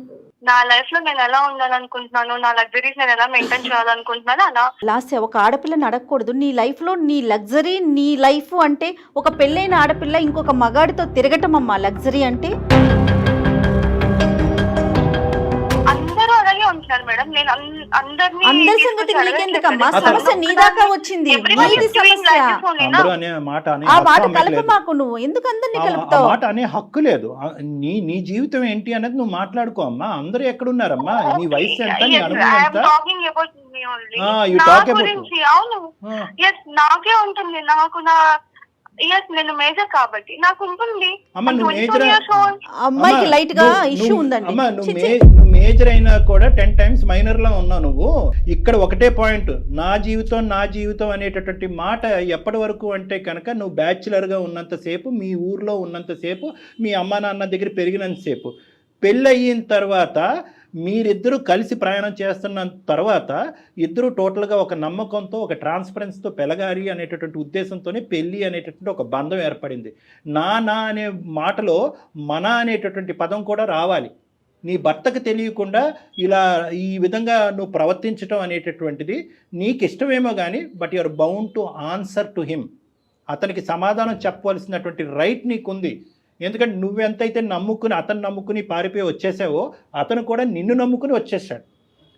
నా లైఫ్ లో నేను ఎలా ఉండాలనుకుంటున్నాను, నా లగ్జరీస్ నేను ఎలా మెయింటైన్ చేయాలనుకుంటున్నాను అలా. లాస్ట్ ఒక ఆడపిల్లని అడగకూడదు, నీ లైఫ్ లో నీ లగ్జరీ, నీ లైఫ్ అంటే ఒక పెళ్ళైన ఆడపిల్ల ఇంకొక మగాడితో తిరగటం అమ్మా లగ్జరీ అంటే. ఉంటున్నారు మేడం, నేను అందరి సంగతి నీకెందుకమ్మా, సమస్య నీ దాకా వచ్చింది, నీది సమస్య. ఆ మాట కలప మాకు, నువ్వు ఎందుకు అందరినీ కలుపుతావు? మాట అనే హక్కు లేదు. నీ జీవితం ఏంటి అనేది నువ్వు మాట్లాడుకో అమ్మా. అందరూ ఎక్కడున్నారమ్మా, నీ వయసు ఎంత, నీ అనుభవం ఎంత? నాకే ఉంటుంది, నాకు నా నేను మేజర్ కాబట్టి నాకు ఉంటుంది. అమ్మాయికి లైట్ గా ఇష్యూ ఉందండి. నువ్వు మేజర్ అయినా కూడా 10 times మైనర్ లా ఉన్నావు నువ్వు. ఇక్కడ ఒకటే పాయింట్, నా జీవితం అనేటటువంటి మాట ఎప్పటి వరకు అంటే కనుక నువ్వు బ్యాచులర్ గా ఉన్నంతసేపు, మీ ఊర్లో ఉన్నంతసేపు, మీ అమ్మా నాన్న దగ్గర పెరిగినంతసేపు. పెళ్ళి అయిన తర్వాత మీరిద్దరూ కలిసి ప్రయాణం చేస్తున్న తర్వాత ఇద్దరు టోటల్గా ఒక నమ్మకంతో, ఒక ట్రాన్స్పరెన్స్తో పెరగాలి అనేటటువంటి ఉద్దేశంతోనే పెళ్ళి అనేటటువంటి ఒక బంధం ఏర్పడింది. నా అనే మాటలో మన అనేటటువంటి పదం కూడా రావాలి. నీ భర్తకు తెలియకుండా ఇలా ఈ విధంగా నువ్వు ప్రవర్తించడం అనేటటువంటిది నీకు ఇష్టమేమో కానీ, but you are bound to answer to him. అతనికి సమాధానం చెప్పవలసినటువంటి రైట్ నీకుంది. ఎందుకంటే నువ్వెంతైతే అతను నమ్ముకుని పారిపోయి వచ్చేసావో, అతను కూడా నిన్ను నమ్ముకుని వచ్చేసాడు.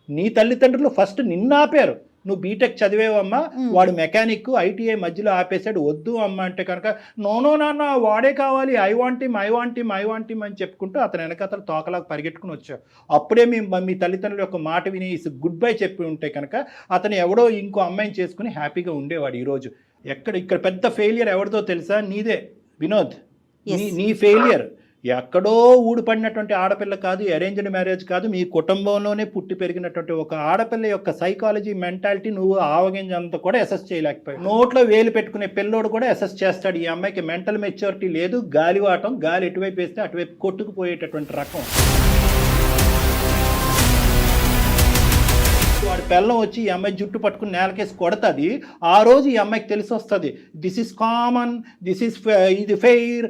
నీ తల్లిదండ్రులు ఫస్ట్ నిన్ను ఆపారు, నువ్వు బీటెక్ చదివేవమ్మా, వాడు మెకానిక్ ఐటీఐ మధ్యలో ఆపేశాడు, వద్దు అమ్మ అంటే కనుక నో నాన్న వాడే కావాలి, ఐ వాంట్ హిమ్ అని చెప్పుకుంటూ అతను వెనకతలు తోకలాగా పరిగెట్టుకుని వచ్చావు. అప్పుడే మీ తల్లిదండ్రుల యొక్క మాట విని గుడ్ బై చెప్పి ఉంటే కనుక అతను ఎవడో ఇంకో అమ్మాయిని చేసుకుని హ్యాపీగా ఉండేవాడు. ఈరోజు ఇక్కడ పెద్ద ఫెయిలియర్ ఎవరిదో తెలుసా? నీదే వినోద్. నీ ఫెయిలియర్ ఎక్కడో ఊడిపడినటువంటి ఆడపిల్ల కాదు, అరేంజ్డ్ మ్యారేజ్ కాదు, మీ కుటుంబంలోనే పుట్టి పెరిగినటువంటి ఒక ఆడపిల్ల యొక్క సైకాలజీ మెంటాలిటీ నువ్వు ఆవగింజంతా కూడా అసెస్ చేయలేకపోయావు. నోట్లో వేలు పెట్టుకునే పిల్లోడు కూడా అసెస్ చేస్తాడు, ఈ అమ్మాయికి మెంటల్ మెచ్యూరిటీ లేదు, గాలివాటం, గాలి ఎటువైపు వేస్తే అటువైపు కొట్టుకుపోయేటటువంటి రకం. వాడి పిల్లం వచ్చి ఈ అమ్మాయి జుట్టు పట్టుకుని నేలకేసి కొడతాది. ఆ రోజు ఈ అమ్మాయికి తెలిసి వస్తుంది, this is common, this is ఇది fair,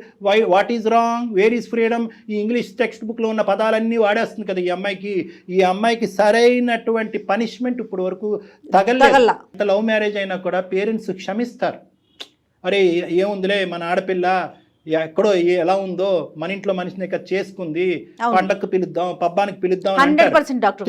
what is wrong, where is freedom, ఈ ఇంగ్లీష్ టెక్స్ట్ బుక్లో ఉన్న పదాలన్నీ వాడేస్తుంది కదా ఈ అమ్మాయికి సరైనటువంటి పనిష్మెంట్ ఇప్పుడు వరకు తగల. లవ్ మ్యారేజ్ అయినా కూడా పేరెంట్స్ క్షమిస్తారు, అరే ఏముందిలే మన ఆడపిల్ల ఎక్కడో ఎలా ఉందో మన ఇంట్లో మనిషిని చేసుకుంది, పండగకు పిలుద్దాం, పబ్బానికి పిలుద్దాం.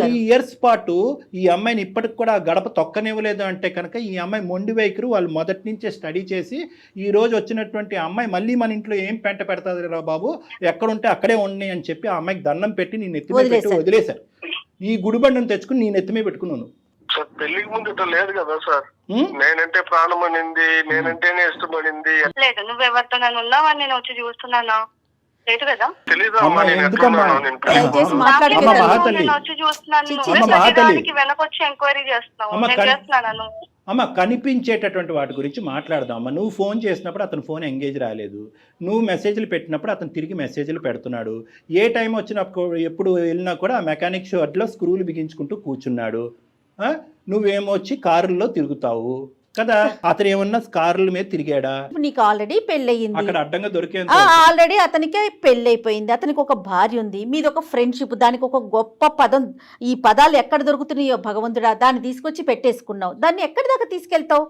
3 years పాటు ఈ అమ్మాయిని ఇప్పటికి కూడా గడప తొక్కనివ్వలేదు అంటే కనుక ఈ అమ్మాయి మొండి వైఖరి వాళ్ళు మొదటి నుంచే స్టడీ చేసి ఈ రోజు వచ్చినటువంటి అమ్మాయి మళ్ళీ మన ఇంట్లో ఏం పెంట పెడతాది రా బాబు, ఎక్కడుంటే అక్కడే ఉన్నాయి అని చెప్పి ఆ అమ్మాయికి దండం పెట్టి నీ నెత్తి మీద పెట్టి వదిలేశారు. ఈ గుడిబండను తెచ్చుకుని నీ నెత్తి మీద పెట్టుకున్నాను. సార్ పెళ్లికి ముందు ఇట్లా లేదు కదా సార్, నేనంటే ప్రాణం అనింది, నేనంటేనే ఇష్టపడింది. లేదు నువ్వు ఎవరితో నన్ను ఉన్నావని నేను వచ్చి చూస్తున్నానా? లేదు కదా. తెలీదా వెనకొచ్చి ఎంక్వైరీ చేస్తున్నాను. అమ్మ కనిపించేటటువంటి వాటి గురించి మాట్లాడదాం అమ్మ. నువ్వు ఫోన్ చేసినప్పుడు అతను ఫోన్ ఎంగేజ్ రాలేదు, నువ్వు మెసేజ్లు పెట్టినప్పుడు అతను తిరిగి మెసేజ్లు పెడుతున్నాడు, ఏ టైం వచ్చినప్పుడు ఎప్పుడు వెళ్ళినా కూడా ఆ మెకానిక్ షాప్లో స్క్రూలు బిగించుకుంటూ కూర్చున్నాడు. నువ్వేమో వచ్చి కారుల్లో తిరుగుతావు కదా, అతను ఏమన్నా కారుల మీద తిరిగాడా? నీకు ఆల్రెడీ పెళ్ళయింది, అక్కడ అడ్డంగా దొరికేంత ఆల్రెడీ అతనికి పెళ్ళైపోయింది, అతనికి ఒక భార్య ఉంది, మీది ఒక ఫ్రెండ్షిప్, దానికి ఒక గొప్ప పదం, ఈ పదాలు ఎక్కడ దొరుకుతున్నాయో భగవంతుడా, దాన్ని తీసుకొచ్చి పెట్టేసుకున్నావు, దాన్ని ఎక్కడి దాకా తీసుకెళ్తావు?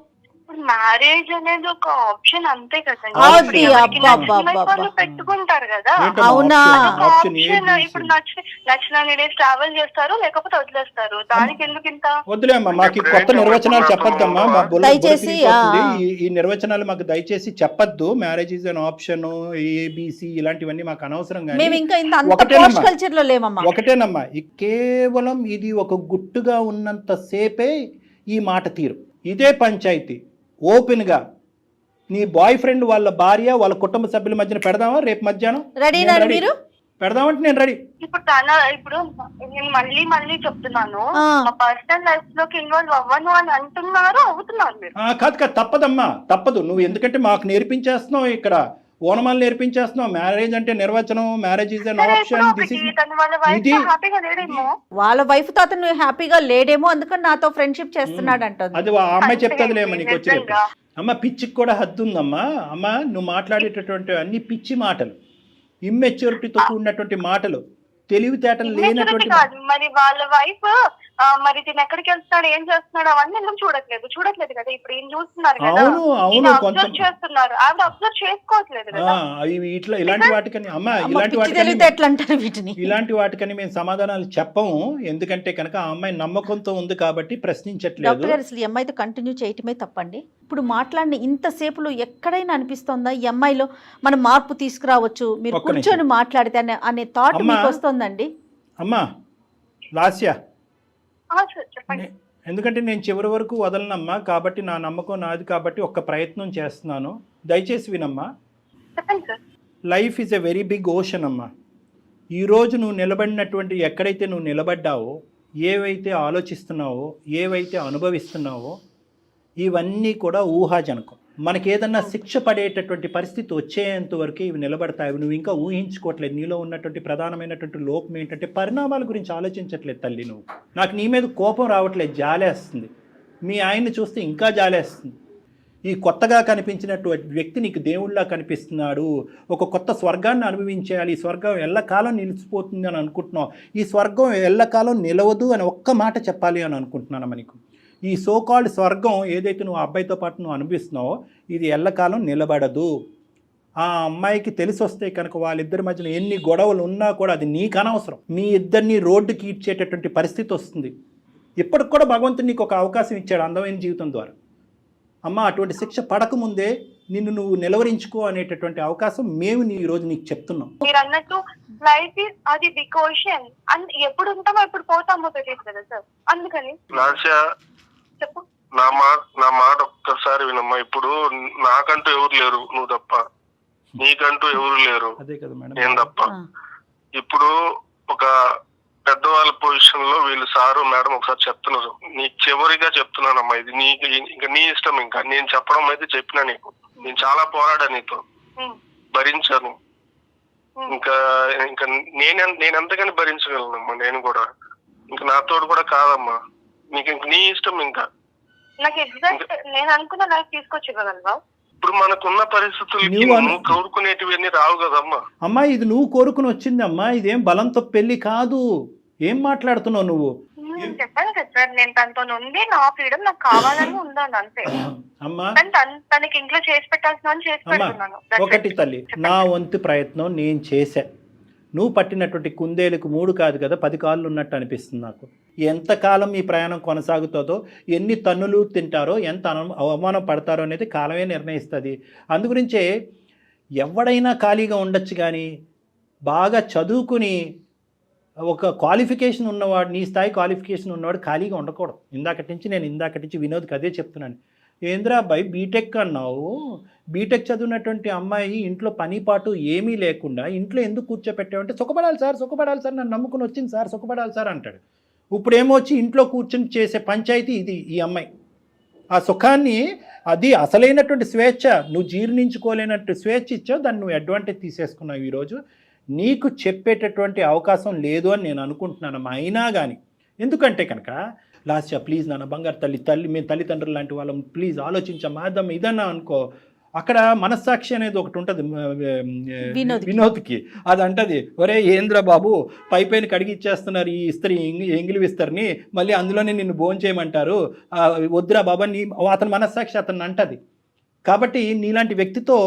మ్యారేజ్ అనేది ఒక ఆప్షన్ అంతే కదండి, పెట్టుకుంటారు కదా. అవునా, ఇప్పుడు నచ్చిన డేస్ ట్రావెల్ చేస్తారు, లేకపోతే వదిలేస్తారు, దానికి ఎందుకు ఇంత? వదిలేమ్మా, మాకు కొత్త నిర్వచనాలు చెప్పొద్దమ్మా, దయచేసి ఈ నిర్వచనాలు మాకు దయచేసి చెప్పొద్దు. Marriage is an option, A B C ఇలాంటివన్నీ మాకు అనవసరం. ఒకటేనమ్మా, కేవలం ఇది ఒక గుట్టుగా ఉన్నంత సేపే ఈ మాట తీరు, ఇదే పంచాయతీ. ఓపెన్గా నీ బాయ్ ఫ్రెండ్ వాళ్ళ భార్య వాళ్ళ కుటుంబ సభ్యుల మధ్యన పెడదామా రేపు మధ్యాహ్నం? మీరు పెడదామంటే నేను రెడీ. ఇప్పుడు నేను మళ్ళీ చెప్తున్నాను, మా పర్సనల్ లైఫ్ లోకి ఇన్వాల్వ్ అవ్వను అని అవుతున్నారు మీరు. కాదు తప్పదమ్మా, తప్పదు. నువ్వు ఎందుకంటే మాకు నేర్పించేస్తున్నావు, ఇక్కడ ఓనమాలు నేర్పించేస్తున్నావు. మ్యారేజ్ అంటే నిర్వచనం, మ్యారేజ్ ఈజ్ అన్ ఆప్షన్. వాళ్ళ వైఫ్ తో అతను హ్యాపీగా లేడేమో, అందుకని నాతో ఫ్రెండ్షిప్ చేస్తున్నాడు అంటుంది. అది ఆ అమ్మాయి చెప్తాదిలేమో నీకు వచ్చేది. అమ్మ పిచ్చికి కూడా హద్దు ఉందమ్మా. అమ్మ నువ్వు మాట్లాడేటటువంటి అన్ని పిచ్చి మాటలు, ఇమ్మెచ్యూరిటీతో కూడినటువంటి మాటలు, తెలివితేటలు లేనటువంటి. మరి వాళ్ళ వైఫ్ మరి దీని ఎక్కడికి వెళ్తున్నాడు, ఏం చేస్తున్నాడు, అవన్నీ ఎందుకు చూడట్లేదు కదా. ఇప్పుడు ఏం చూస్తున్నారు కదా, అబ్జర్వ్ చేస్తున్నారు, ఆవిడ అబ్జర్వ్ చేసుకోవట్లేదు కదా. ఇలాంటి వాటికని అమ్మ ఇలాంటి వాటికని మేము సమాధానాలు చెప్పము, ఎందుకంటే కనుక ఆ అమ్మాయి నమ్మకంతో ఉంది కాబట్టి ప్రశ్నించట్లేదు. అసలు ఈ అమ్మాయితో కంటిన్యూ చేయటమే తప్పండి. ఇప్పుడు మాట్లాడిన ఇంతసేపులో ఎక్కడైనా అనిపిస్తోందా ఈ అమ్మాయిలో మనం మార్పు తీసుకురావచ్చు, మీరు కూర్చొని మాట్లాడితే అనే థాట్ మీకు వస్తుందండి? అమ్మా లాస్య, చెప్పండి. ఎందుకంటే నేను చివరి వరకు వదలనమ్మా, కాబట్టి నా నమ్మకం నాది కాబట్టి ఒక్క ప్రయత్నం చేస్తున్నాను, దయచేసి వినమ్మా. Life is a very big ocean అమ్మా. ఈరోజు నువ్వు నిలబడినటువంటి ఎక్కడైతే నువ్వు నిలబడ్డావో, ఏవైతే ఆలోచిస్తున్నావో, ఏవైతే అనుభవిస్తున్నావో, ఇవన్నీ కూడా ఊహాజనకం. మనకి ఏదన్నా శిక్ష పడేటటువంటి పరిస్థితి వచ్చేంత వరకు ఇవి నిలబడతాయి. నువ్వు ఇంకా ఊహించుకోవట్లేదు. నీలో ఉన్నటువంటి ప్రధానమైనటువంటి లోపం ఏంటంటే పరిణామాల గురించి ఆలోచించట్లేదు తల్లి. నువ్వు నాకు నీ మీద కోపం రావట్లేదు, జాలేస్తుంది. మీ ఆయన్ని చూస్తే ఇంకా జాలేస్తుంది. ఈ కొత్తగా కనిపించినటువంటి వ్యక్తి నీకు దేవుళ్ళలా కనిపిస్తున్నాడు, ఒక కొత్త స్వర్గాన్ని అనుభవించేయాలి, ఈ స్వర్గం ఎల్లకాలం నిలిచిపోతుంది అని అనుకుంటున్నావు. ఈ స్వర్గం ఎల్లకాలం నిలవదు అని ఒక్క మాట చెప్పాలి అని అనుకుంటున్నాను. మనకు ఈ సోకాల్డ్ స్వర్గం ఏదైతే నువ్వు అబ్బాయితో పాటు నువ్వు అనుభవిస్తున్నావో ఇది ఎల్లకాలం నిలబడదు. ఆ అమ్మాయికి తెలిసి వస్తే కనుక వాళ్ళిద్దరి మధ్యలో ఎన్ని గొడవలు ఉన్నా కూడా అది నీకు అనవసరం. మీ ఇద్దరిని రోడ్డుకి ఈడ్చేటటువంటి పరిస్థితి వస్తుంది. ఇప్పటికి కూడా భగవంతుడు నీకు ఒక అవకాశం ఇచ్చాడు అందమైన జీవితం ద్వారా. అమ్మ అటువంటి శిక్ష పడకముందే నిన్ను నువ్వు నిలవరించుకో అనేటటువంటి అవకాశం మేము ఈరోజు నీకు చెప్తున్నాం. మీరు అన్నట్టు లైఫ్ ఇస్ అది బిగ్ ఓషన్, ఎప్పుడు ఉంటామో ఎప్పుడు పోతామో తెలియదు కదా సార్. అందుకని చెప్పు. నా మాట ఒక్కసారి వినమ్మా. ఇప్పుడు నాకంటూ ఎవరు లేరు, నువ్వు తప్ప. నీకంటూ ఎవరు లేరు, నేను తప్ప. ఇప్పుడు ఒక పెద్దవాళ్ళ పొజిషన్ లో వీళ్ళు సారు మేడం ఒకసారి చెప్తున్నారు. నీ చివరిగా చెప్తున్నానమ్మా, ఇది నీకు ఇంకా నీ ఇష్టం. ఇంకా నేను చెప్పడం అయితే చెప్పినా నీకు. నేను చాలా పోరాడా నీతో, భరించాను. ఇంకా ఇంకా నేను ఎంతగాని భరించగలనమ్మా. నేను కూడా ఇంకా నాతోడు కూడా కాదమ్మా. నీకు ఇంక నీ ఇష్టం. ఇంకా నాకు ఎగ్జాక్ట్ నేను అనుకున్న లైఫ్ తీసుకొచ్చివ్వగలవా? ఇప్పుడు మనకున్న పరిస్థితులకి నువ్వు కోరుకునేటివన్నీ రావు కదమ్మా. అమ్మా ఇది నువ్వు కోరుకుని వచ్చిందమ్మా, ఇదేం బలంతో పెళ్లి కాదు. ఏం మాట్లాడుతున్నావు నువ్వు? చెప్పాను కదా సార్, నేను తనతో ఉంది, నా ఫ్రీడమ్ నాకు కావాలని ఉందాను అంతే. అమ్మా తనకి ఇంట్లో చేసి పెట్టాల్సిన చేసి పెడుతున్నాను. ఒకటి తల్లి, నా వంతు ప్రయత్నం నేను చేశా. నువ్వు పట్టినటువంటి కుందేలకు 3 కాదు కదా 10 కాళ్ళు ఉన్నట్టు అనిపిస్తుంది నాకు. ఎంతకాలం ఈ ప్రయాణం కొనసాగుతుందో, ఎన్ని తన్నులు తింటారో, ఎంత అవమానం పడతారో అనేది కాలమే నిర్ణయిస్తుంది. అందుగురించే ఎవడైనా ఖాళీగా ఉండొచ్చు, కానీ బాగా చదువుకుని ఒక క్వాలిఫికేషన్ ఉన్నవాడు, నీ స్థాయి క్వాలిఫికేషన్ ఉన్నవాడు ఖాళీగా ఉండకూడదు. ఇందాకటి నుంచి వినోద్కి అదే చెప్తున్నాను. ఏంద్రా అబ్బాయి బీటెక్ అన్నావు, బీటెక్ చదివినటువంటి అమ్మాయి ఇంట్లో పనిపాటు ఏమీ లేకుండా ఇంట్లో ఎందుకు కూర్చోపెట్టావంటే సుఖపడాలి సార్ నన్ను నమ్ముకుని వచ్చింది సార్, సుఖపడాలి సార్ అంటాడు. ఇప్పుడు ఏమొచ్చి ఇంట్లో కూర్చొని చేసే పంచాయతీ ఇది. ఈ అమ్మాయి ఆ సుఖాన్ని, అది అసలైనటువంటి స్వేచ్ఛ, నువ్వు జీర్ణించుకోలేనట్టు స్వేచ్ఛ ఇచ్చావు, దాన్ని నువ్వు అడ్వాంటేజ్ తీసేసుకున్నావు. ఈరోజు నీకు చెప్పేటటువంటి అవకాశం లేదు అని నేను అనుకుంటున్నానమ్మా. అయినా కానీ ఎందుకంటే కనుక లాస్య ప్లీజ్ నాన్న బంగారు తల్లి మేము తల్లిదండ్రులు లాంటి వాళ్ళం, ప్లీజ్ ఆలోచించమ్మా, అదమ్మా ఇదన్నా అనుకో. అక్కడ మనస్సాక్షి అనేది ఒకటి ఉంటుంది వినోద్కి. అది అంటది, ఒరే ఏంద్ర బాబు పైపైన కడిగిచ్చేస్తున్నారు ఈ ఇస్త్రీ ఎంగిలి విస్తరిని, మళ్ళీ అందులోనే నిన్ను భోంచేయమంటారు, వద్దురా బాబా నీ. అతని మనస్సాక్షి అతన్ని అంటది. కాబట్టి నీలాంటి వ్యక్తితో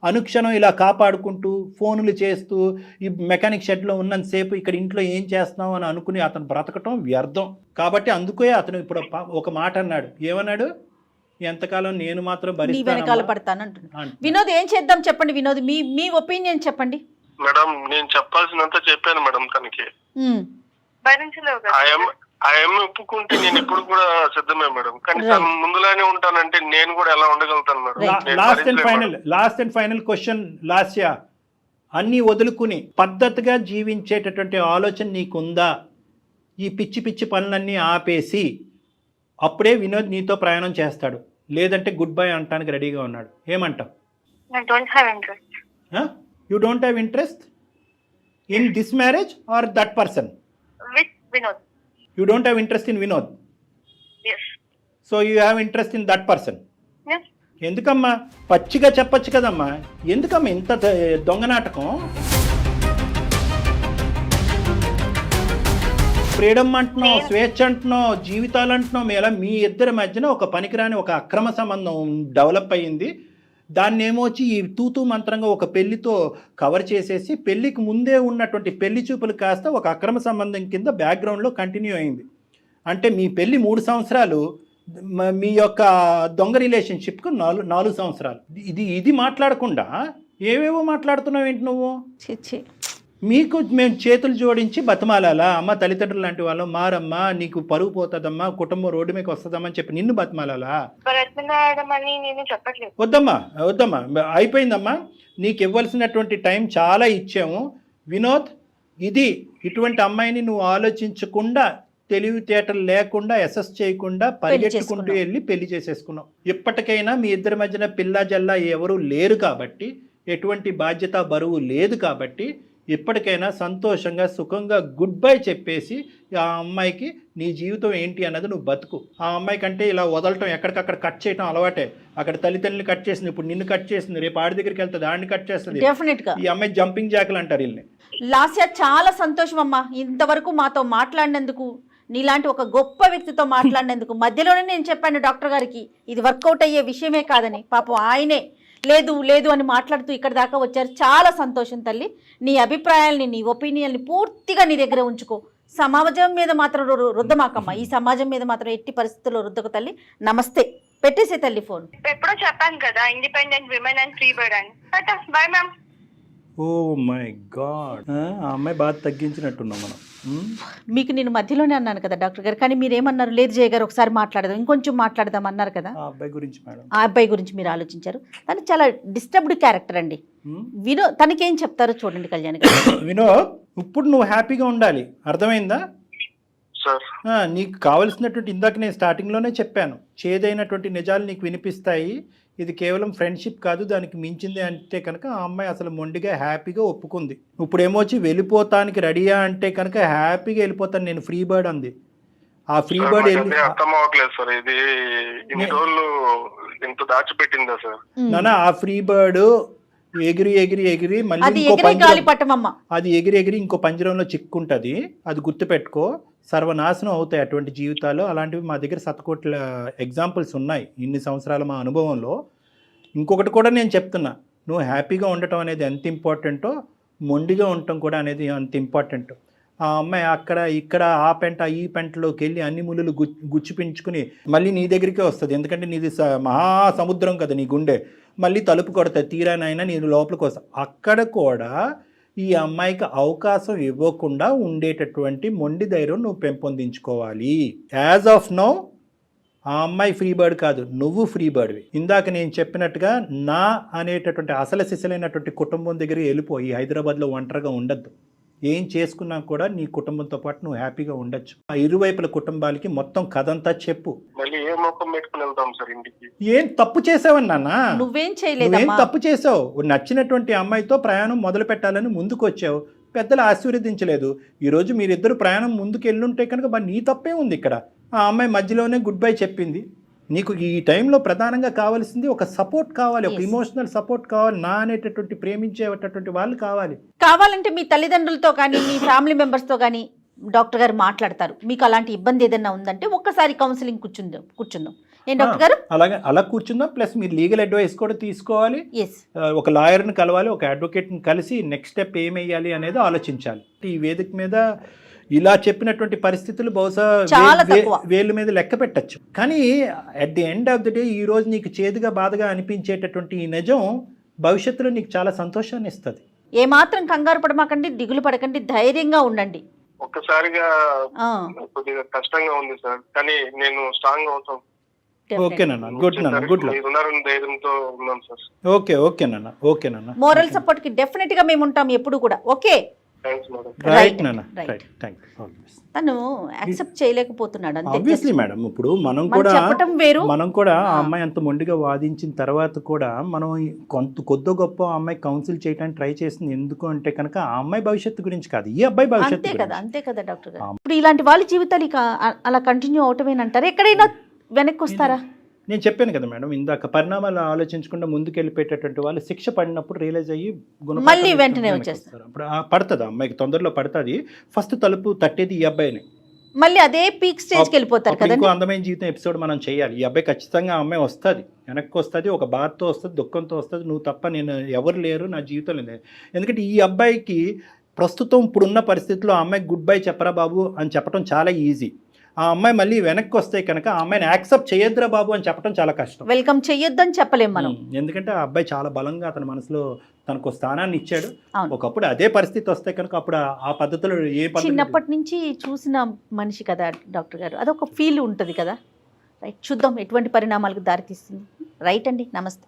అనుక్షణం ఇలా కాపాడుకుంటూ ఫోన్లు చేస్తూ ఈ మెకానిక్ షెడ్లో ఉన్నంతసేపు ఇక్కడ ఇంట్లో ఏం చేస్తున్నావు అని అనుకుని అతను బ్రతకటం వ్యర్థం. కాబట్టి అందుకే అతను ఇప్పుడు ఒక మాట అన్నాడు. ఏమన్నాడు? ఎంతకాలం నేను మాత్రం భరిస్తాను. వినోద్ ఏం చేద్దాం చెప్పండి. వినోద్ మీ ఒపీనియన్ చెప్పండి. మేడం నేను చెప్పాల్సినంత చెప్పాను మేడం తనకి. ఆయమ్మ ఒప్పుకుంటే నేను ఇప్పుడు కూడా సిద్ధమే మేడం. కానీ తను ముందులానే ఉంటానంటే నేను కూడా ఎలా ఉండగలుగుతాను madam? Last and final question Lasya, అన్నీ వదులుకుని పద్ధతిగా జీవించేటటువంటి ఆలోచన నీకుందా? ఈ పిచ్చి పనులన్నీ ఆపేసి అప్పుడే వినోద్ నీతో ప్రయాణం చేస్తాడు, లేదంటే గుడ్ బై అంటానికి రెడీగా ఉన్నాడు. ఏమంటావు? You don't have interest in this marriage or that person? You don't have interest in Vinod? Yes. So you have interest in that person? Yes. ఎందుకమ్మా పచ్చిగా చెప్పచ్చు కదమ్మా, ఎందుకమ్మా ఇంత దొంగ నాటకం? ఫ్రీడమ్ అంటున్నావు, స్వేచ్ఛ అంటున్నావు, జీవితాలు అంటున్నావు. ఎలా మీ ఇద్దరి మధ్యన ఒక పనికిరాని ఒక అక్రమ సంబంధం డెవలప్ అయ్యింది. దాన్ని ఏమొచ్చి ఈ తూతూ మంత్రంగా ఒక పెళ్లితో కవర్ చేసేసి పెళ్లికి ముందే ఉన్నటువంటి పెళ్లి చూపులు కాస్త ఒక అక్రమ సంబంధం కింద బ్యాక్గ్రౌండ్లో కంటిన్యూ అయింది. అంటే మీ పెళ్లి 3 సంవత్సరాలు, మీ యొక్క దొంగ రిలేషన్షిప్కు 4 సంవత్సరాలు. ఇది మాట్లాడకుండా ఏవేవో మాట్లాడుతున్నావు ఏంటి నువ్వు? మీకు మేము చేతులు జోడించి బతిమాలాలా? అమ్మ తల్లిదండ్రులు లాంటి వాళ్ళు మారమ్మా, నీకు పరువు పోతుందమ్మా, కుటుంబం రోడ్డు మీకు వస్తుందమ్మా అని చెప్పి నిన్ను బతిమాలాలా? వద్దమ్మా అయిపోయిందమ్మా. నీకు ఇవ్వాల్సినటువంటి టైం చాలా ఇచ్చాము వినోద్. ఇటువంటి అమ్మాయిని నువ్వు ఆలోచించకుండా, తెలివితేటలు లేకుండా, అసెస్ చేయకుండా పరిగెట్టుకుంటూ వెళ్ళి పెళ్లి చేసేసుకున్నావు. ఇప్పటికైనా మీ ఇద్దరి మధ్యన పిల్లా జల్లా ఎవరు లేరు కాబట్టి, ఎటువంటి బాధ్యత బరువు లేదు కాబట్టి ఇప్పటికైనా సంతోషంగా సుఖంగా గుడ్ బై చెప్పేసి ఆ అమ్మాయికి నీ జీవితం ఏంటి అన్నది నువ్వు బతుకు. ఆ అమ్మాయి కంటే ఇలా వదలటం, ఎక్కడికక్కడ కట్ చేయటం అలవాటే. అక్కడ తల్లిదండ్రులు కట్ చేసింది, ఇప్పుడు నిన్ను కట్ చేసింది, రేపు ఆడి దగ్గరికి వెళ్తుంది, ఆడిని కట్ చేస్తుంది. ఈ అమ్మాయి జంపింగ్ జాకులు అంటారు వీళ్ళని. లాస్య చాలా సంతోషం అమ్మా, ఇంతవరకు మాతో మాట్లాడినందుకు, నీలాంటి ఒక గొప్ప వ్యక్తితో మాట్లాడినందుకు. మధ్యలోనే నేను చెప్పాను డాక్టర్ గారికి ఇది వర్కౌట్ అయ్యే విషయమే కాదని. పాపం ఆయనే లేదు అని మాట్లాడుతూ ఇక్కడ దాకా వచ్చారు. చాలా సంతోషం తల్లి. నీ అభిప్రాయాల్ని, నీ ఒపీనియన్ని పూర్తిగా నీ దగ్గర ఉంచుకో. సమాజం మీద మాత్రం రుద్దమాకమ్మ, ఈ సమాజం మీద మాత్రం ఎట్టి పరిస్థితుల్లో రుద్దకు తల్లి. నమస్తే, పెట్టేసే తల్లి ఫోన్. ఎప్పుడో చెప్పాను కదా, independent women and free bird అని. Bye ma'am. Oh my god, ఆ అమ్మాయి బాగా తగ్గించినట్టున్నాం మనం. మీకు నేను మధ్యలోనే అన్నాను కదా డాక్టర్ గారు, కానీ మీరేమన్నారు, లేదు జయ గారు ఒకసారి మాట్లాడదాం, ఇంకొంచెం మాట్లాడదాం అన్నారు కదా. ఆ అబ్బాయి గురించి మేడం, ఆ అబ్బాయి గురించి మీరు ఆలోచించారు. తను చాలా డిస్టర్బ్డ్ క్యారెక్టర్ అండి. తనకేం చెప్తారో చూడండి కళ్యాణ్ గారు. వినోద్, ఇప్పుడు నువ్వు హ్యాపీగా ఉండాలి, అర్థమైందా? సార్ నీకు కావలసినటువంటి, ఇందాక నేను స్టార్టింగ్లోనే చెప్పాను, చేదైనటువంటి నిజాలు నీకు వినిపిస్తాయి. ఇది కేవలం ఫ్రెండ్షిప్ కాదు, దానికి మించింది అంటే కనుక ఆ అమ్మాయి అసలు మొండిగా హ్యాపీగా ఒప్పుకుంది. ఇప్పుడు ఏమొచ్చి వెళ్ళిపోతానికి రెడీయా అంటే కనుక హ్యాపీగా వెళ్ళిపోతాను నేను, ఫ్రీ బర్డ్ అంది. ఆ ఫ్రీ బర్డ్ అర్థం అవ్వట్లేదు సార్, ఇది ఇన్ని రోజులు ఇంత దాచిపెట్టిందా సార్? నానా, ఆ ఫ్రీ బర్డ్ ఎగిరి ఎగిరి ఎగిరి మళ్ళీ అది ఇంకో అది ఎగిరి ఎగిరి ఇంకో పంజరంలో చిక్కుంటది. అది గుర్తుపెట్టుకో, సర్వనాశనం అవుతాయి అటువంటి జీవితాలు. అలాంటివి మా దగ్గర శతకోట్ల ఎగ్జాంపుల్స్ ఉన్నాయి ఇన్ని సంవత్సరాల మా అనుభవంలో. ఇంకొకటి కూడా నేను చెప్తున్నా, నువ్వు హ్యాపీగా ఉండటం అనేది ఎంత ఇంపార్టెంటో, మొండిగా ఉండటం కూడా అనేది అంత ఇంపార్టెంట్. ఆ అమ్మాయి అక్కడ ఇక్కడ ఆ పెంట ఈ పెంటలోకి వెళ్ళి అన్ని ముళ్ళు గుచ్చిపించుకుని మళ్ళీ నీ దగ్గరికే వస్తుంది. ఎందుకంటే నీది మహాసముద్రం కదా నీ గుండె. మళ్ళీ తలుపు కొడతాయి, తీరానైనా నేను లోపలికి వస్తాను. అక్కడ కూడా ఈ అమ్మాయికి అవకాశం ఇవ్వకుండా ఉండేటటువంటి మొండి ధైర్యం నువ్వు పెంపొందించుకోవాలి. యాజ్ ఆఫ్ నౌ ఆ అమ్మాయి ఫ్రీ బర్డ్ కాదు, నువ్వు ఫ్రీ బర్డ్వి. ఇందాక నేను చెప్పినట్టుగా నా అనేటటువంటి అసలు సిసలైనటువంటి కుటుంబం దగ్గర వెళ్ళిపోయి హైదరాబాద్లో ఒంటరిగా ఉండద్దు. ఏం చేసుకున్నా కూడా నీ కుటుంబంతో పాటు నువ్వు హ్యాపీగా ఉండొచ్చు. ఆ ఇరువైపుల కుటుంబాలకి మొత్తం కథంతా చెప్పు. మళ్ళీ ఏ మొక్కం పెట్టుకుని వెళ్తాం సార్ ఇంటికి? ఏం తప్పు చేసావని నాన్న? నువ్వేం చేయలేదు, నువ్వేం తప్పు చేసావు? నచ్చినటువంటి అమ్మాయితో ప్రయాణం మొదలు పెట్టాలని ముందుకు వచ్చావు, పెద్దలు ఆశీర్వదించలేదు. ఈరోజు మీరిద్దరు ప్రయాణం ముందుకు వెళ్ళుంటే కనుక మరి నీ తప్పే ఉంది ఇక్కడ. ఆ అమ్మాయి మధ్యలోనే గుడ్ బై చెప్పింది. నీకు ఈ టైంలో ప్రధానంగా కావాల్సింది ఒక సపోర్ట్ కావాలి, ఒక ఇమోషనల్ సపోర్ట్ కావాలి. నా అనేటటువంటి ప్రేమించేటటువంటి వాళ్ళు కావాలంటే మీ తల్లిదండ్రులతో కానీ మీ ఫ్యామిలీ మెంబర్స్తో కానీ డాక్టర్ గారు మాట్లాడతారు. మీకు అలాంటి ఇబ్బంది ఏదైనా ఉందంటే ఒక్కసారి కౌన్సిలింగ్ కూర్చుందాం. ఏం డాక్టర్ గారు? అలా కూర్చుందాం. ప్లస్ మీరు లీగల్ అడ్వైస్ కూడా తీసుకోవాలి. ఒక లాయర్ని కలవాలి, ఒక అడ్వకేట్ని కలిసి నెక్స్ట్ స్టెప్ ఏమేయాలి అనేది ఆలోచించాలి. ఈ వేదిక మీద ఇలా చెప్పినటువంటి పరిస్థితులు బహుశా వేళ్ళ మీద లెక్క పెట్టచ్చు. కానీ at the end of the day ఈ రోజు నీకు చేదుగా బాధగా అనిపించేటటువంటి ఈ నిజం భవిష్యత్తులో నీకు చాలా సంతోషాన్ని ఇస్తుంది. ఏమాత్రం కంగారు పడమాకండి, దిగులు పడకండి, ధైర్యంగా ఉండండి. ఒక్కసారిగా కొద్దిగా కష్టంగా ఉంది సార్, కానీ నేను స్ట్రాంగ్ అవుతాను. ఓకేనన్నా, గుడ్ నాన్న, గుడ్ లక్. ధైర్యంతో ఉన్నాం సార్. ఓకేనన్నా. మోరల్ సపోర్ట్ కి డెఫినెట్ గా మేము ఉంటాం ఎప్పుడు కూడా. ఓకే, రైట్ నాన్న, రైట్. తను యాక్సెప్ట్ చేయలేకపోతున్నాడు అంతే. ఆబ్వియస్లీ మేడం, ఇప్పుడు మనం కూడా ఆ అమ్మాయి అంత మొండిగా వాదించిన తర్వాత కూడా మనం కొద్ది గొప్ప ఆ అమ్మాయి కౌన్సిల్ చేయడానికి ట్రై చేసింది. ఎందుకు అంటే కనుక ఆ అమ్మాయి భవిష్యత్తు గురించి కాదు, ఈ అబ్బాయి భవిష్యత్తు. అంతే కదా డాక్టర్ గారు. ఇప్పుడు ఇలాంటి వాళ్ళ జీవితాలు ఇక అలా కంటిన్యూ అవటమేనంటారు, ఎక్కడైనా వెనక్కి వస్తారా? నేను చెప్పాను కదా మేడం ఇందాక, పరిణామాలు ఆలోచించకుండా ముందుకెళ్ళిపోయేటటువంటి వాళ్ళు శిక్ష పడినప్పుడు రియలైజ్ అయ్యి మళ్ళీ వెంటనే వచ్చేస్తారు. అప్పుడు పడుతుంది, అమ్మాయికి తొందరలో పడుతుంది. ఫస్ట్ తలుపు తట్టేది ఈ అబ్బాయిని, మళ్ళీ అదే పీక్ స్టేజ్కి వెళ్ళిపోతారు కదా. ఇంకో అందమైన జీవితం ఎపిసోడ్ మనం చేయాలి. ఈ అబ్బాయి ఖచ్చితంగా ఆ అమ్మాయి వస్తుంది, వెనక్కి వస్తుంది, ఒక బాధతో వస్తుంది, దుఃఖంతో వస్తుంది. నువ్వు తప్ప నేను ఎవరు లేరు నా జీవితంలో లేదు. ఎందుకంటే ఈ అబ్బాయికి ప్రస్తుతం ఇప్పుడున్న పరిస్థితుల్లో ఆ అమ్మాయికి గుడ్ బై చెప్పరా బాబు అని చెప్పడం చాలా ఈజీ. ఆ అమ్మాయి మళ్ళీ వెనక్కి వస్తే కనుక ఆ అమ్మాయిని యాక్సెప్ట్ చేయొద్దురా బాబు అని చెప్పడం చాలా కష్టం. వెల్కమ్ చేయొద్దని చెప్పలేం మనం, ఎందుకంటే ఆ అబ్బాయి చాలా బలంగా అతని మనసులో తనకు స్థానాన్ని ఇచ్చాడు. ఒకప్పుడు అదే పరిస్థితి వస్తే కనుక అప్పుడు ఆ పద్ధతిలో చిన్నప్పటి నుంచి చూసిన మనిషి కదా డాక్టర్ గారు, అదొక ఫీల్ ఉంటుంది కదా. రైట్, చూద్దాం ఎటువంటి పరిణామాలకు దారితీస్తుంది. రైట్ అండి, నమస్తే.